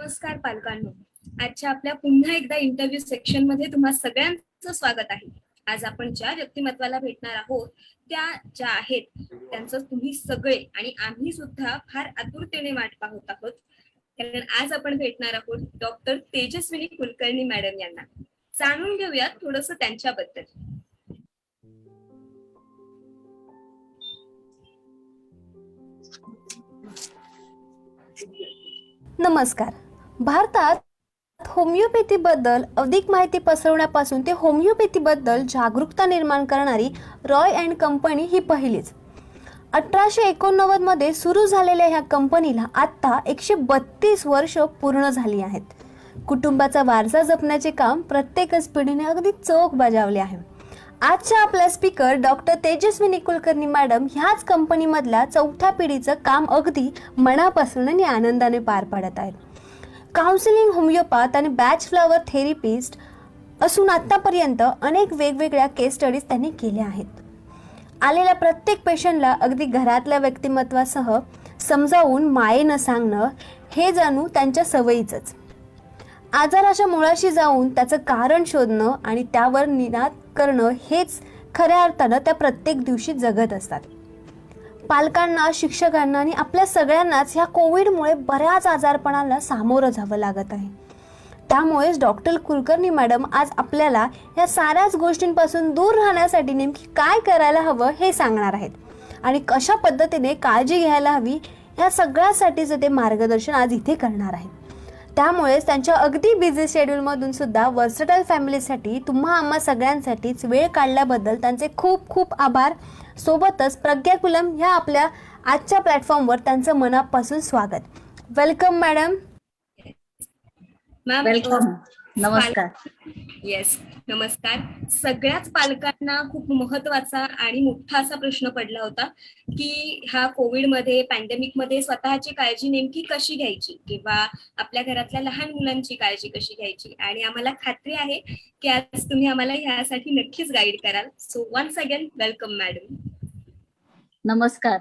नमस्कार पालकांनो. आजच्या आपल्या पुन्हा एकदा इंटरव्ह्यू सेक्शन मध्ये तुम्हा सगळ्यांचं स्वागत आहे. आज आपण ज्या व्यक्तिमत्वाला भेटणार आहोत त्या ज्या आहेत त्यांचं तुम्ही सगळे आणि आम्ही सुद्धा फार आतुरतेने वाट पाहत आहोत. कारण आज आपण भेटणार आहोत डॉक्टर तेजस्विनी कुलकर्णी मॅडम यांना. जाणून घेऊयात थोडंसं त्यांच्याबद्दल. नमस्कार. भारतात होमिओपॅथीबद्दल अधिक माहिती पसरवण्यापासून ते होमिओपॅथीबद्दल जागरूकता निर्माण करणारी रॉय अँड कंपनी ही पहिलीच. 1889 मध्ये सुरू झालेल्या ह्या कंपनीला आत्ता 132 वर्ष पूर्ण झाली आहेत. कुटुंबाचा वारसा जपण्याचे काम प्रत्येकच पिढीने अगदी चोख बजावले आहे. आजच्या आपल्या speaker doctor Tejaswini Kulkarni madam ह्याच कंपनीमधल्या चौथ्या पिढीचं काम अगदी मनापासून आणि आनंदाने पार पाडत आहेत. काउन्सिलिंग होमिओपॅथ आणि बॅच फ्लॉवर थेरपिस्ट असून आतापर्यंत अनेक वेगवेगळ्या केस स्टडीज त्यांनी केल्या आहेत. आलेल्या प्रत्येक पेशंटला अगदी घरातल्या व्यक्तिमत्वासह समजावून मायेनं सांगणं हे जणू त्यांच्या सवयीचंच. आजाराच्या मुळाशी जाऊन त्याचं कारण शोधणं आणि त्यावर निदान करणं हेच खऱ्या अर्थानं त्या प्रत्येक दिवशी जगत असतात. पालकांना, शिक्षकांना आणि आपल्या सगळ्यांनाच ह्या कोविडमुळे बऱ्याच आजारपणाला सामोरं जावं लागत आहे. त्यामुळेच डॉक्टर कुलकर्णी मॅडम आज आपल्याला या साऱ्याच गोष्टींपासून दूर राहण्यासाठी नेमकी काय करायला हवं हे सांगणार आहेत आणि कशा पद्धतीने काळजी घ्यायला हवी या सगळ्यासाठीचं ते मार्गदर्शन आज इथे करणार आहेत. त्यामुळेच त्यांच्या अगदी बिझी शेड्यूलमधून सुद्धा वर्सटाईल फॅमिलीसाठी तुम्हा आम्हा सगळ्यांसाठीच वेळ काढल्याबद्दल त्यांचे खूप खूप आभार. सोबतच प्रज्ञाकुलम ह्या आपल्या आजच्या प्लॅटफॉर्मवर त्यांचं मनापासून स्वागत. Welcome madam. वेलकम. नमस्कार. येस, नमस्कार. सगळ्याच पालकांना खूप महत्वाचा आणि मोठा असा प्रश्न पडला होता की ह्या कोविडमध्ये, पॅन्डेमिकमध्ये स्वतःची काळजी नेमकी कशी घ्यायची किंवा आपल्या घरातल्या लहान मुलांची काळजी कशी घ्यायची. आणि आम्हाला खात्री आहे की आज तुम्ही आम्हाला ह्यासाठी नक्कीच गाईड कराल. So once again welcome madam. नमस्कार.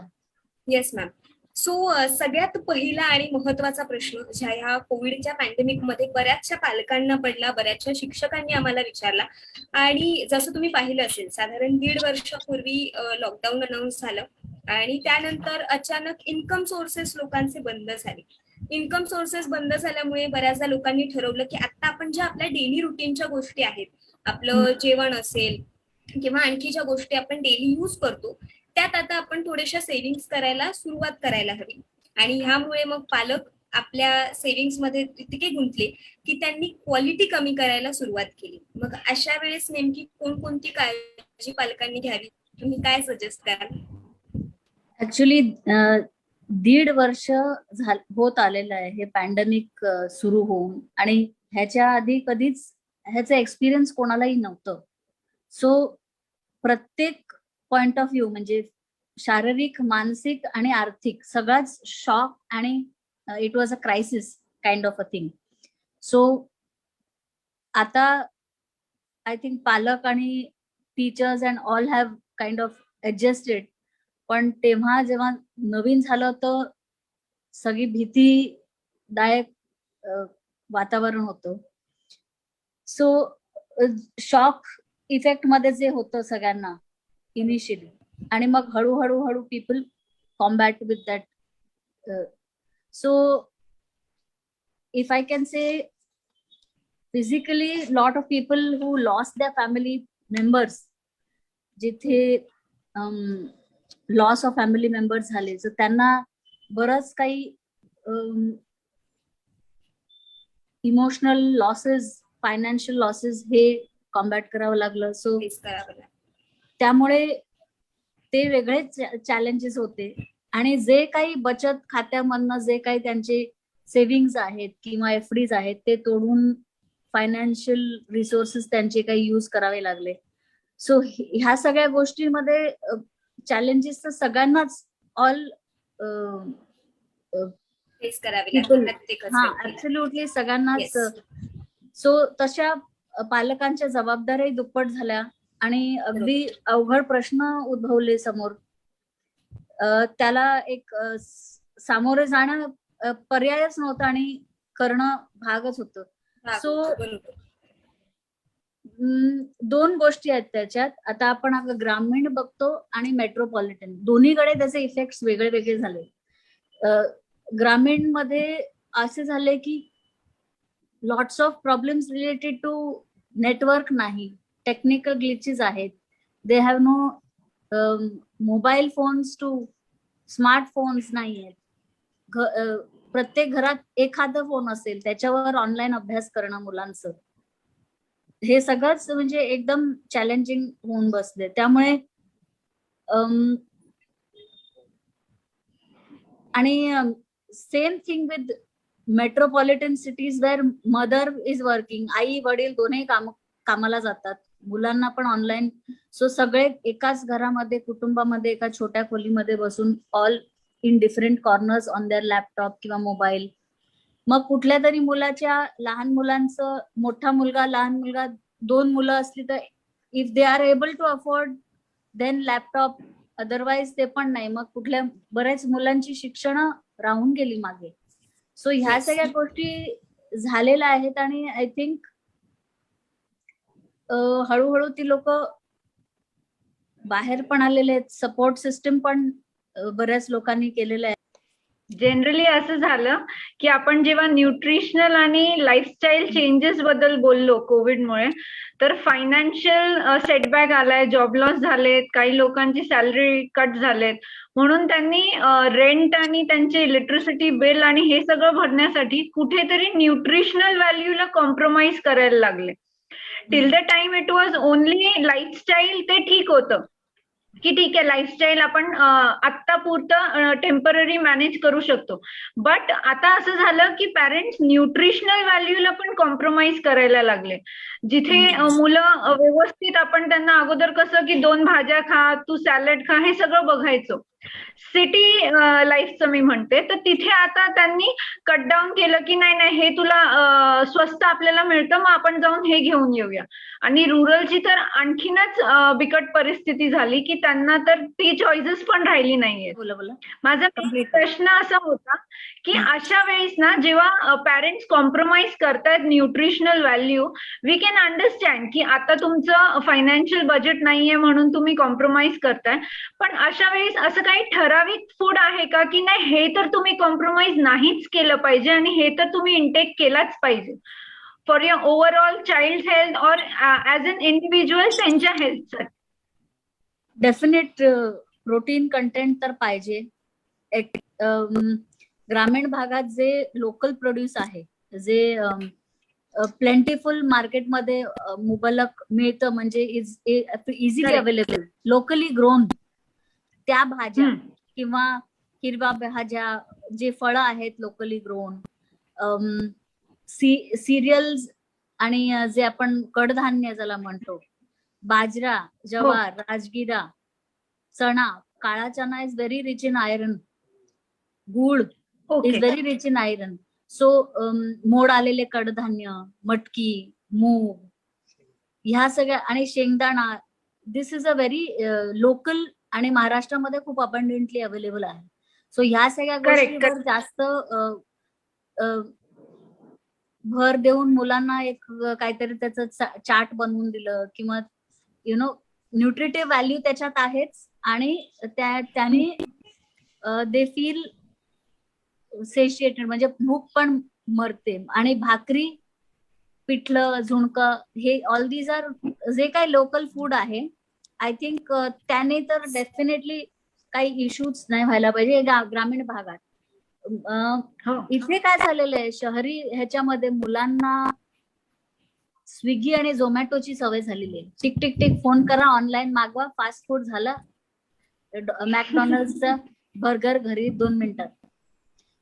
Yes ma'am. सो सगळ्यात पहिला आणि महत्वाचा प्रश्न ज्या ह्या कोविडच्या पॅन्डेमिक मध्ये बऱ्याचशा पालकांना पडला, बऱ्याचशा शिक्षकांनी आम्हाला विचारला. आणि जसं तुम्ही पाहिलं असेल, साधारण 1.5 वर्षापूर्वी लॉकडाऊन अनाऊन्स झालं आणि त्यानंतर अचानक इन्कम सोर्सेस लोकांचे बंद झाले. इन्कम सोर्सेस बंद झाल्यामुळे बऱ्याचदा लोकांनी ठरवलं की आता आपण ज्या आपल्या डेली रुटीनच्या गोष्टी आहेत, आपलं जेवण असेल किंवा आणखी ज्या गोष्टी आपण डेली यूज करतो त्यात आता आपण थोड्याशा सेव्हिंग्स करायला सुरुवात करायला हवी. आणि ह्यामुळे मग पालक आपल्या सेव्हिंग्स मध्ये इतके गुंतले की त्यांनी क्वालिटी कमी करायला सुरुवात केली. मग अशा वेळेस नेमकी कोणकोणती काळजी पालकांनी घ्यावी, तुम्ही काय सजेस्ट कराल? ऍक्च्युली 1.5 वर्ष होत आलेलं आहे हे पॅन्डेमिक सुरू होऊन, आणि ह्याच्या आधी कधीच ह्याचं एक्सपिरियन्स कोणालाही नव्हतं. सो प्रत्येक पॉइंट ऑफ व्ह्यू म्हणजे शारीरिक, मानसिक आणि आर्थिक सगळाच शॉक आणि it was a crisis kind of a thing. So आता आय थिंक पालक आणि teachers and all have kind of adjusted. पण तेव्हा जेव्हा नवीन झालं तर सगळी भीतीदायक वातावरण होतं. सो शॉक इफेक्ट मध्ये जे होतं सगळ्यांना इनिशियली, आणि मग हळूहळू people combat with that. So if I can say, physically lot of people who lost their family members, जिथे लॉस ऑफ फॅमिली मेंबर्स झाले, तर त्यांना बरंच काही इमोशनल लॉसेस, फायनान्शियल लॉसेस हे कॉम्बॅट करावं लागलं. सो त्यामुळे ते वेगळेच चॅलेंजेस होते. आणि जे काही बचत खात्यामधनं जे काही त्यांचे सेव्हिंग्ज आहेत किंवा एफडीज आहेत ते तोडून फायनान्शियल रिसोर्सेस त्यांचे काही यूज करावे लागले. सो ह्या सगळ्या गोष्टींमध्ये चॅलेंजेस तर सगळ्यांनाच फेस करावे लागतात. ऍब्सोल्युटली सगळ्यांनाच. सो तशा पालकांच्या जबाबदाऱ्या दुप्पट झाल्या आणि अगदी अवघड प्रश्न उद्भवले समोर. त्याला एक सामोरे जाणं पर्यायच नव्हता आणि करणं भागच होतं. सो बरोबर. दोन गोष्टी आहेत त्याच्यात. आता आपण ग्रामीण बघतो आणि मेट्रोपॉलिटन, दोन्हीकडे त्याचे इफेक्ट्स वेगळे वेगळे झाले. ग्रामीण मध्ये असे झाले की lots of problems related to network नाही, टेक्निकल ग्लिचेस आहेत. They have no mobile phones to smartphones नाही आहेत. प्रत्येक घरात एखादा फोन असेल, त्याच्यावर ऑनलाईन अभ्यास करणं मुलांचं, हे सगळंच म्हणजे एकदम चॅलेंजिंग होऊन बसले. त्यामुळे आणि same thing with metropolitan cities where mother is working, आई वडील दोन्ही कामाला जातात, मुलांना पण ऑनलाईन. सो सगळे एकाच घरामध्ये, कुटुंबामध्ये, एका छोट्या खोलीमध्ये बसून all in different corners on their laptop किंवा मोबाईल. मग कुठल्या तरी मुलाच्या, लहान मुलांचं, मोठा मुलगा लहान मुलगा, 2 मुलं असली तर if they are able to afford then laptop, otherwise ते पण नाही. मग कुठल्या बऱ्याच मुलांची शिक्षण राहून गेली मागे. सो ह्या Yes. सगळ्या गोष्टी झालेल्या आहेत आणि आय थिंक हळूहळू ती लोक बाहेर पण आलेले आहेत. सपोर्ट सिस्टम पण बऱ्याच लोकांनी केलेलं आहे. जनरली असं झालं की आपण जेव्हा न्यूट्रिशनल आणि लाईफस्टाईल चेंजेस बद्दल बोललो कोविडमुळे, तर फायनान्शियल सेटबॅक आलाय, जॉब लॉस झालेत, काही लोकांची सॅलरी कट झालेत, म्हणून त्यांनी रेंट आणि त्यांचे इलेक्ट्रिसिटी बिल आणि हे सगळं भरण्यासाठी कुठेतरी न्यूट्रिशनल व्हॅल्यूला कॉम्प्रोमाइज करायला लागले. Till the time it was only lifestyle, ते ठीक होतं की ठीक आहे, लाईफस्टाईल आपण आत्ता पुरतं टेम्पररी मॅनेज करू शकतो. बट आता असं झालं की पॅरेंट्स न्यूट्रिशनल व्हॅल्यूला पण कॉम्प्रोमाइज करायला लागले. जिथे मुलं व्यवस्थित, आपण त्यांना अगोदर कसं की 2 भाज्या खा, तू सॅलड खा, हे सगळं बघायचो. सिटी लाईफचं मी म्हणते, तर तिथे आता त्यांनी कट डाऊन केलं की नाही नाही, हे तुला स्वस्त आपल्याला मिळतं, मग आपण जाऊन हे घेऊन येऊया. आणि रुरलची तर आणखीनच बिकट परिस्थिती झाली की त्यांना तर ती चॉईसेस पण राहिली नाहीये. बोला बोला. माझा प्रश्न असा होता की अशा वेळेस ना, जेव्हा पॅरेंट्स कॉम्प्रोमाइज करतायत nutritional value, we can understand की आता तुमचं फायनान्शियल बजेट नाहीये म्हणून तुम्ही कॉम्प्रोमाइज करताय. पण अशा वेळेस असं काही ठराविक फूड आहे का की नाही, हे तर तुम्ही कॉम्प्रोमाइज नाहीच केलं पाहिजे आणि हे तर तुम्ही इंटेक केलाच पाहिजे for your overall child health और ऍज अन इंडिव्हिज्युअल त्यांच्या हेल्थसाठी? डेफिनेट प्रोटीन कंटेंट तर पाहिजे. ग्रामीण भागात जे लोकल प्रोड्यूस आहे, जे प्लेंटीफुल मार्केटमध्ये मुबलक मिळतं, म्हणजे इझिली अवेलेबल, लोकली ग्रोन, त्या भाज्या किंवा हिरव्या भाज्या, जे फळं आहेत लोकली ग्रोन, सिरियल्स आणि जे आपण कडधान्य ज्याला म्हणतो, बाजरा, जवार, राजगिरा, चणा, काळा चणा is very rich in iron, गुळ is very rich in iron. So मोड आलेले कडधान्य, मटकी, मूग, ह्या सगळ्या, आणि शेंगदाणा, this is a very local आणि महाराष्ट्रामध्ये खूप अबंडंटली अवेलेबल आहे. सो ह्या सगळ्या गोष्टींवर जास्त भर देऊन मुलांना एक काहीतरी त्याचं चार्ट बनवून दिलं, किंवा न्यूट्रिटिव्ह व्हॅल्यू त्याच्यात आहेच, आणि त्याने दे फील सेशिएटेड, म्हणजे भूक पण मरते. आणि भाकरी, पिठलं, झुणकं, हे ऑल दीज आर जे काही लोकल फूड आहे, आय थिंक त्याने तर डेफिनेटली काही इश्यूज नाही व्हायला पाहिजे ग्रामीण भागात. इथे काय झालेलं आहे, शहरी ह्याच्यामध्ये मुलांना स्विगी आणि झोमॅटोची सवय झालेली आहे. टिक टिक टिक, फोन करा, ऑनलाईन मागवा, फास्ट फूड झालं, मॅकडॉनल्डचं बर्गर घरी 2 मिनिटात.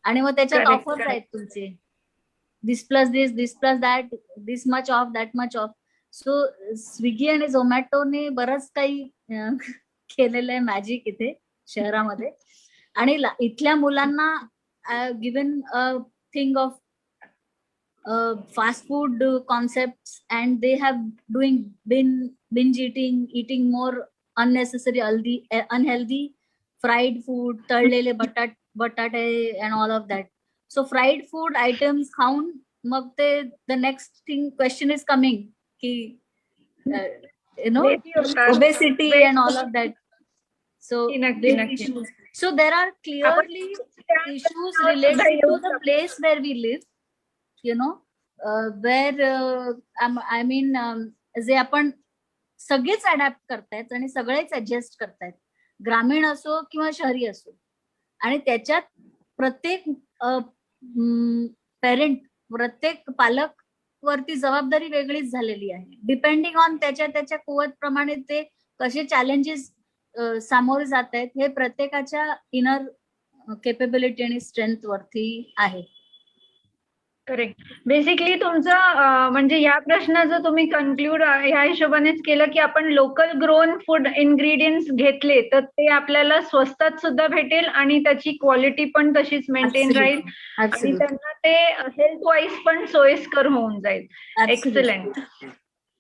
आणि मग त्याच्यात ऑफर्स आहेत तुमचे, this plus that, this much off, that much off. So Swiggy आणि झोमॅटोने बरंच काही केलेलं आहे मॅजिक इथे शहरामध्ये. आणि इथल्या मुलांना given a thing of fast food concepts, and they have binge eating more unnecessary unhealthy fried food, तळलेले बटाटे and all of that. So fried food items खाऊन मग ते the next thing question is coming की you know Lazy होतात. Obesity Weight and all of that. So नक्की these नक्की issues. So there are clearly आपण issues सुद्धा related येऊ to the शकतो. place where we live, you know, where I mean जे आपण सगळेच अडॅप्ट करतायत आणि सगळेच ऍडजस्ट करतायत, ग्रामीण असो किंवा शहरी असो. आणि त्याच्यात प्रत्येक पेरेंट, प्रत्येक पालक वरती जबाबदारी वेगळीच झालेली आहे. डिपेंडिंग ऑन त्याच्या कुवत प्रमाणे ते कसे चॅलेंजेस सामोरे जात आहेत हे प्रत्येकाच्या इनर केपेबिलिटी आणि स्ट्रेंथ वरती आहे. करेक्ट. बेसिकली तुमचं म्हणजे या प्रश्नाचं तुम्ही कन्क्लूड ह्या हिशोबानेच केलं की आपण लोकल ग्रोन फूड इन्ग्रेडियंट्स घेतले तर ते आपल्याला स्वस्तात सुद्धा भेटेल आणि त्याची क्वालिटी पण तशीच मेंटेन राहील आणि त्यांना ते हेल्थ वाईज पण सोयीस्कर होऊन जाईल. एक्सलंट.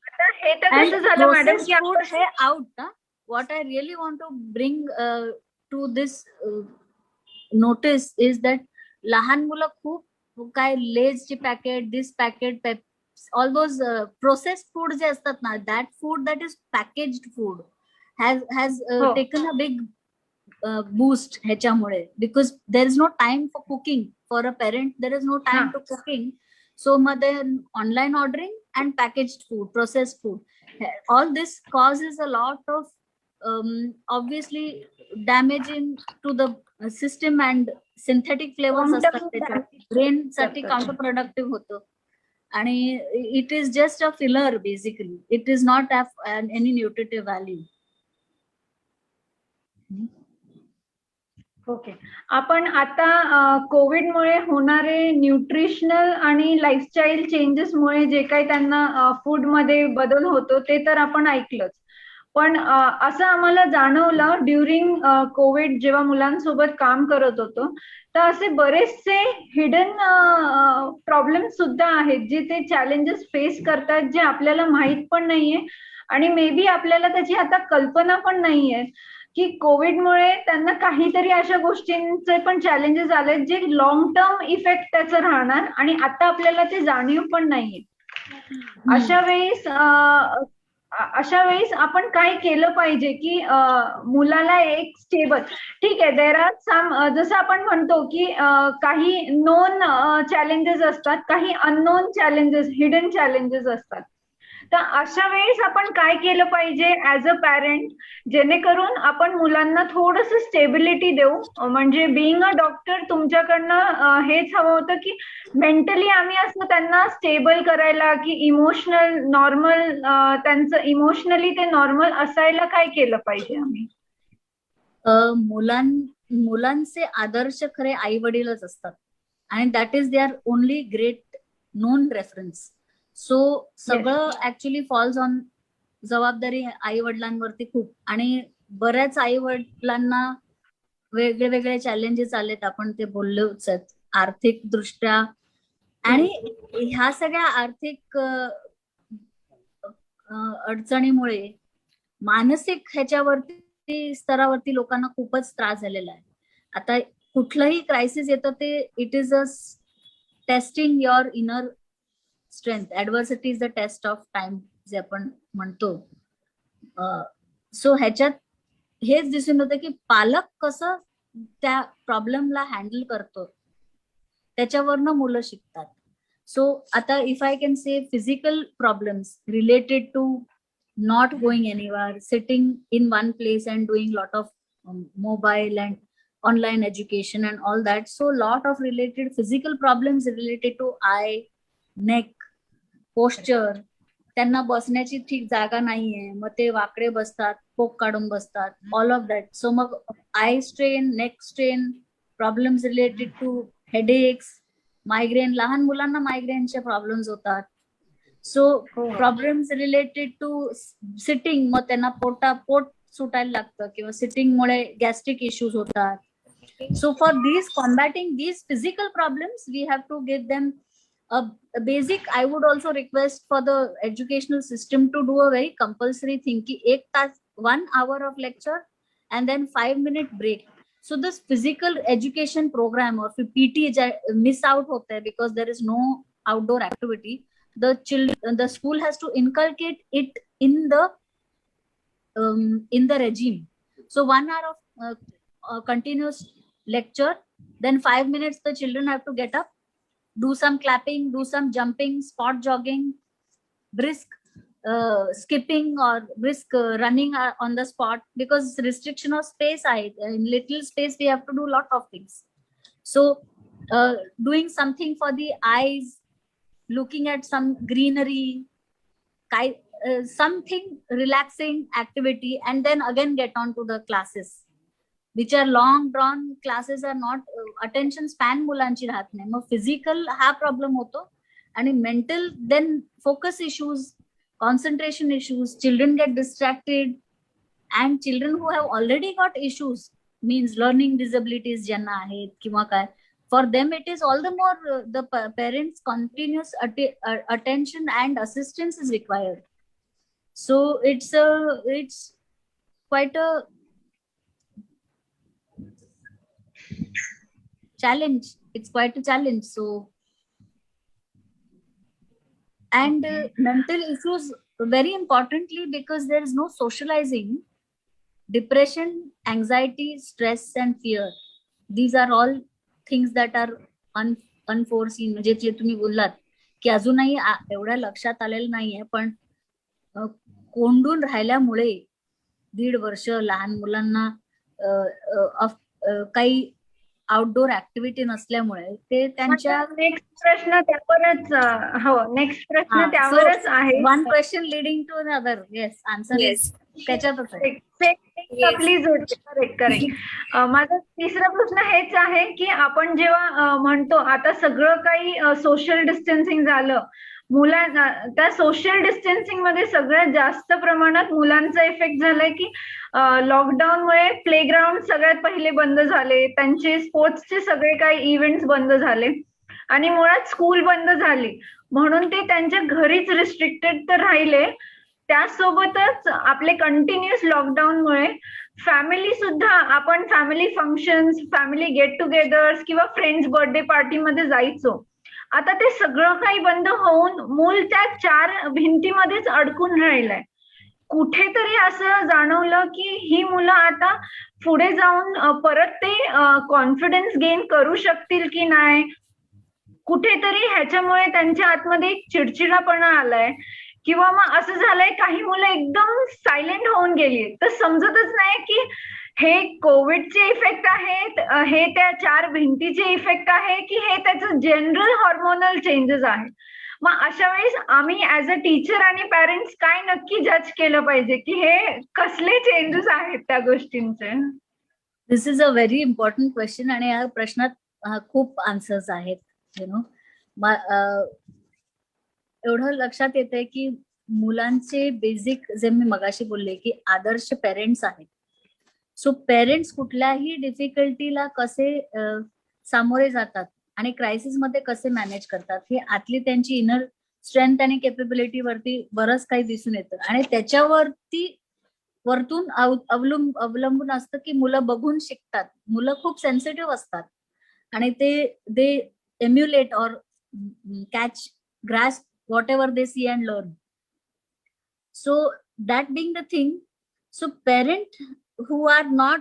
आता हे तर कसं झालं मॅडम की फूड हे out. What I really want to bring to this notice is that लहान मुलं खूप काय लेजची packet, this packet, all those processed food जे असतात ना, that food that is packaged food has taken a big boost ह्याच्यामुळे, because there is no time for cooking for a parent, there is no time to cooking. So मग ते online ordering and packaged food, processed food, all this causes a lot of obviously damaging to the system and synthetic flavors असतात त्याच्यात, brain साठी counterproductive होतं आणि it is just a filler basically. It is not have any nutritive value. Okay. आपण आता कोविडमुळे होणारे nutritional आणि लाईफस्टाईल चेंजेसमुळे जे काही त्यांना फूडमध्ये बदल होतो ते तर आपण ऐकलंच. पण असं आम्हाला जाणवलं ड्युरिंग कोविड जेव्हा मुलांसोबत काम करत होतो तर असे बरेचसे हिडन प्रॉब्लेम सुद्धा आहेत जे ते चॅलेंजेस फेस करतात जे आपल्याला माहित पण नाहीये आणि मे बी आपल्याला त्याची आता कल्पना पण नाहीये की कोविडमुळे त्यांना काहीतरी अशा गोष्टींचे पण चॅलेंजेस आले जे लॉंग टर्म इफेक्ट त्याचं राहणार आणि आता आपल्याला ते जाणीव पण नाहीये. अशा वेळेस आपण काय केलं पाहिजे की मुलाला एक स्टेबल, ठीक आहे, देर आर सम, जसं आपण म्हणतो की काही नोन चॅलेंजेस असतात, काही अननोन चॅलेंजेस, हिडन चॅलेंजेस असतात. तर अशा वेळेस आपण काय केलं पाहिजे ऍज अ पॅरेंट जेणेकरून आपण मुलांना थोडस स्टेबिलिटी देऊ. म्हणजे बिईंग अ डॉक्टर तुमच्याकडनं हेच हवं होतं की मेंटली आम्ही असं त्यांना स्टेबल करायला की इमोशनल नॉर्मल, त्यांचं इमोशनली ते नॉर्मल असायला काय केलं पाहिजे आम्ही. मुलांचे आदर्श खरे आई वडीलच असतात आणि that is their only great known reference. So सगळं ऍक्च्युली फॉल्स ऑन जबाबदारी आई वडिलांवरती खूप. आणि बऱ्याच आई वडिलांना वेगळे वेगळे चॅलेंजेस आलेत, आपण ते बोललोच आहेत, आर्थिक दृष्ट्या. आणि ह्या सगळ्या आर्थिक अडचणीमुळे मानसिक ह्याच्यावरती स्तरावरती लोकांना खूपच त्रास झालेला आहे. आता कुठलंही क्रायसिस येतं ते it is a testing your inner strength. Adversity is the test of time जे आपण म्हणतो. सो ह्याच्यात हेच दिसून होतं की पालक कसं त्या प्रॉब्लेमला हँडल करतो त्याच्यावरनं मुलं शिकतात. सो आता if I can say physical problems related to not going anywhere, sitting in one place and doing lot of mobile and online education and all that. So lot of related physical problems related to eye, neck, posture. त्यांना बसण्याची ठीक जागा नाहीये, मग ते वाकडे बसतात, पोक काढून बसतात, ऑल ऑफ दॅट. सो मग eye strain, neck strain, problems related to headaches, migraine. लहान मुलांना मायग्रेनचे प्रॉब्लेम्स होतात. So problems related to sitting, मग त्यांना पोट सुटायला लागतं किंवा सिटिंगमुळे गॅस्ट्रिक इश्यूज होतात. So for these combating these physical problems we have to give them a basic. I would also request for the educational system to do a very compulsory thing ki 1 hour of lecture and then 5-minute break, So this physical education program or PT miss out होता है because there is no outdoor activity. The school has to inculcate it in the regime. So 1 hour of continuous lecture, then 5 minutes the children have to get up, do some clapping, do some jumping, spot jogging, brisk skipping or brisk running on the spot, because restriction of space, in little space we have to do lot of things. So doing something for the eyes, looking at some greenery, something relaxing activity, and then again get on to the classes, which are long drawn classes, are not attention span मुलांची राहत नाही. मग physical हा problem होतो, आणि mental then focus issues, concentration issues, children get distracted, and children who have already got issues, means learning disabilities ज्यांना आहेत किंवा काय, for them it is all the more the parents continuous attention and assistance is required. So it's quite a challenge. It's quite a challenge. So, and mental issues very importantly, because there is no socializing, depression, anxiety, stress and fear, these are all things that are unforeseen. म्हणजे जे तुम्ही बोललात की अजूनही एवढ्या लक्षात आलेलं नाहीये, पण कोंडून राहिल्यामुळे 1.5 वर्ष लहान मुलांना काही आउटडोर ऍक्टिव्हिटी नसल्यामुळे ते त्यांच्या नेक्स्ट प्रश्न त्यावरच नेक्स्ट प्रश्न त्यावरच आहे. One question leading to another. Yes, answer त्याच्यातच आहे. प्लीज. करेक्ट. माझा तिसरा प्रश्न हेच आहे की आपण जेव्हा म्हणतो आता सगळं काही सोशल डिस्टन्सिंग झालं, मुलांना त्या सोशल डिस्टन्सिंग मध्ये सगळ्यात जास्त प्रमाणात मुलांचा इफेक्ट झालाय की लॉकडाऊनमुळे प्लेग्राऊंड सगळ्यात पहिले बंद झाले, त्यांचे स्पोर्ट्सचे सगळे काही इव्हेंट्स बंद झाले आणि मुळात स्कूल बंद झाली, म्हणून ते त्यांच्या घरीच रिस्ट्रिक्टेड तर राहिले. त्यासोबतच आपले कंटिन्युअस लॉकडाऊनमुळे फॅमिली सुद्धा, आपण family functions, family get togethers किंवा फ्रेंड्स बर्थडे पार्टीमध्ये जायचो. आता ते सगळं काही बंद होऊन मूल त्या 4 भिंतीमध्येच अडकून राहिलंय. कुठेतरी असं जाणवलं की ही मुलं आता पुढे जाऊन परत ते कॉन्फिडन्स गेन करू शकतील की नाही, कुठेतरी ह्याच्यामुळे त्यांच्या आतमध्ये एक चिडचिडापणा आलाय, किंवा मग असं झालंय काही मुलं एकदम सायलेंट होऊन गेली, तर समजतच नाही की हे कोविडचे इफेक्ट आहेत, हे त्या 4 भिंतीचे इफेक्ट आहे, की हे त्याचं जनरल हॉर्मोनल चेंजेस आहे. मग अशा वेळेस आम्ही ऍज अ टीचर आणि पॅरेंट्स काय नक्की जज केलं पाहिजे की हे कसले चेंजेस आहेत त्या गोष्टींचे? This is a very important question, आणि या प्रश्नात खूप आन्सर्स आहेत. यु नो, एवढं लक्षात येतंय की मुलांचे बेसिक, जे मी मगाशी बोलले की आदर्श पेरेंट्स आहेत. सो पेरेंट्स कुठल्याही डिफिकल्टीला कसे सामोरे जातात आणि क्रायसिस मध्ये कसे मॅनेज करतात, हे आतली त्यांची इनर स्ट्रेंथ आणि केपेबिलिटी वरती बरंच काही दिसून येतं. आणि त्याच्यावरती वरतून अवलंबून असतं की मुलं बघून शिकतात. मुलं खूप सेन्सिटिव्ह असतात आणि दे एम्युलेट और catch, grasp whatever they see and learn. So that being the thing, so parent who are not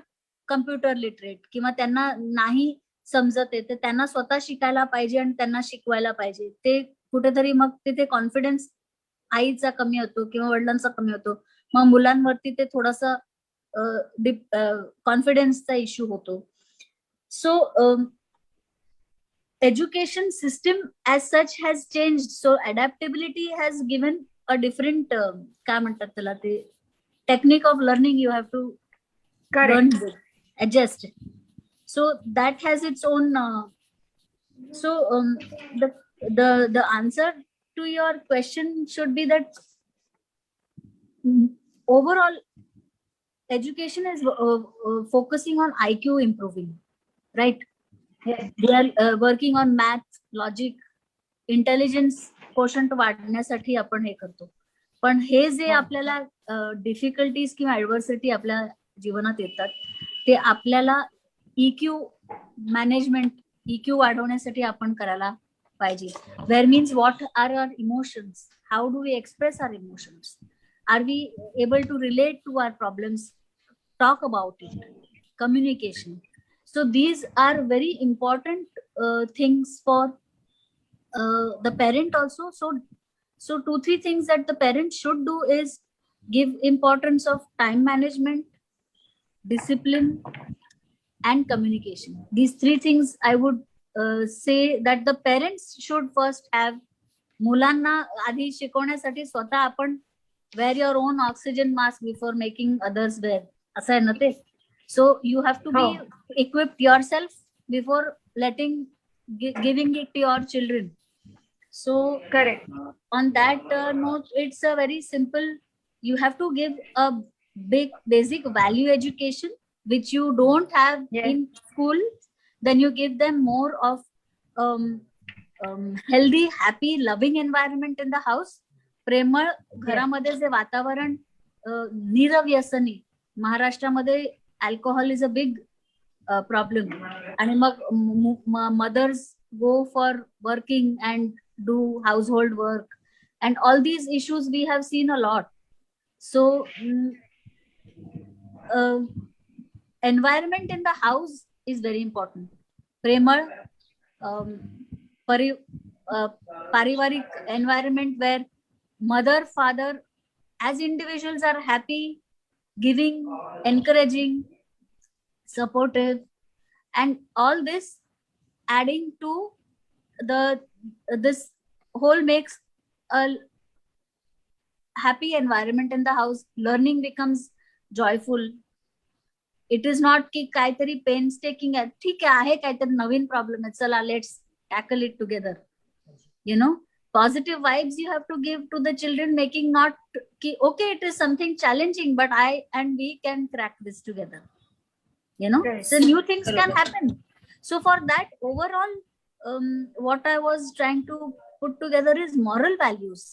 computer literate किंवा त्यांना नाही समजत आहे, तर त्यांना स्वतः शिकायला पाहिजे आणि त्यांना शिकवायला पाहिजे. ते कुठेतरी मग तिथे कॉन्फिडन्स आईचा कमी होतो किंवा वडिलांचा कमी होतो, मग मुलांवरती ते थोडासा कॉन्फिडन्सचा इश्यू होतो. So education system as such has changed, so adaptability has given a different काय म्हणतात त्याला, ते technique of learning you have to learn with, adjust. So that has its own the answer to your question should be that overall education is focusing on IQ improving, right? They are working on math, logic, intelligence quotient वाढण्यासाठी आपण हे करतो. पण हे जे आपल्याला difficulties किंवा adversity आपल्या जीवनात येतात, ते आपल्याला EQ मॅनेजमेंट, EQ वाढवण्यासाठी आपण करायला पाहिजे. Where means what are our emotions, how do we express our emotions, are we able to relate to our problems, talk about it, communication. So these are very important things for the parent also. So 2-3 things that the parent should do is give importance of time management, discipline, and communication. These 3 things I would say that the parents should first have. मुलांना आधी शिकवण्यासाठी स्वतः आपण wear your own oxygen mask before making others wear, असं आहे ना ते. So you have to be equipped yourself before giving it to your children. So Correct. on that note, it's a very simple, you have to give a basic value education which you don't have Yes. in school. Then you give them more of healthy, happy, loving environment in the house. प्रेमळ घरामध्ये जे वातावरण, निरव्यसनी, महाराष्ट्रामध्ये alcohol is a big problem, आणि मग mothers go for working and do household work and all these issues we have seen a lot. So environment in the house is very important. प्रेमळ पारिवारिक environment where mother, father as individuals are happy, giving, encouraging, supportive, and all this adding to this whole makes a happy environment in the house. Learning becomes joyful. It is not ki kaitari painstaking hai, theek hai kaitari naveen problem hai, chala let's tackle it together. You know, positive vibes you have to give to the children, making not ki, okay, it is something challenging, but I and we can crack this together. You know, Yes. so new things can happen. So for that, overall, what I was trying to put together is moral values,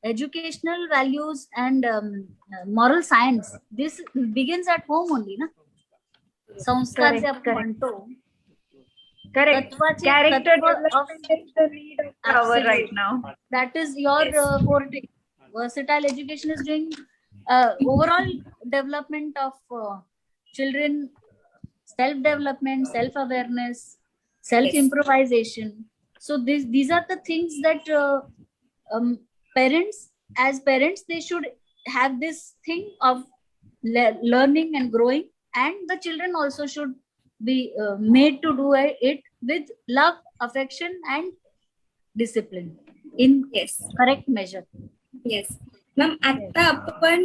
educational values, and moral science. This begins at home only, na? संस्कार जे आपण म्हणतो, Correct. तत्वाचे Character तत्व of- development is the need of the hour Absolutely. right now. that is your forte. Versatile education is doing overall development of children, self development, self awareness, self improvisation. So these are the things that parents, as parents, they should have this thing of learning and growing, and the children also should be made to do it with love, affection, and discipline in yes correct measure. Yes ma'am, आता आपण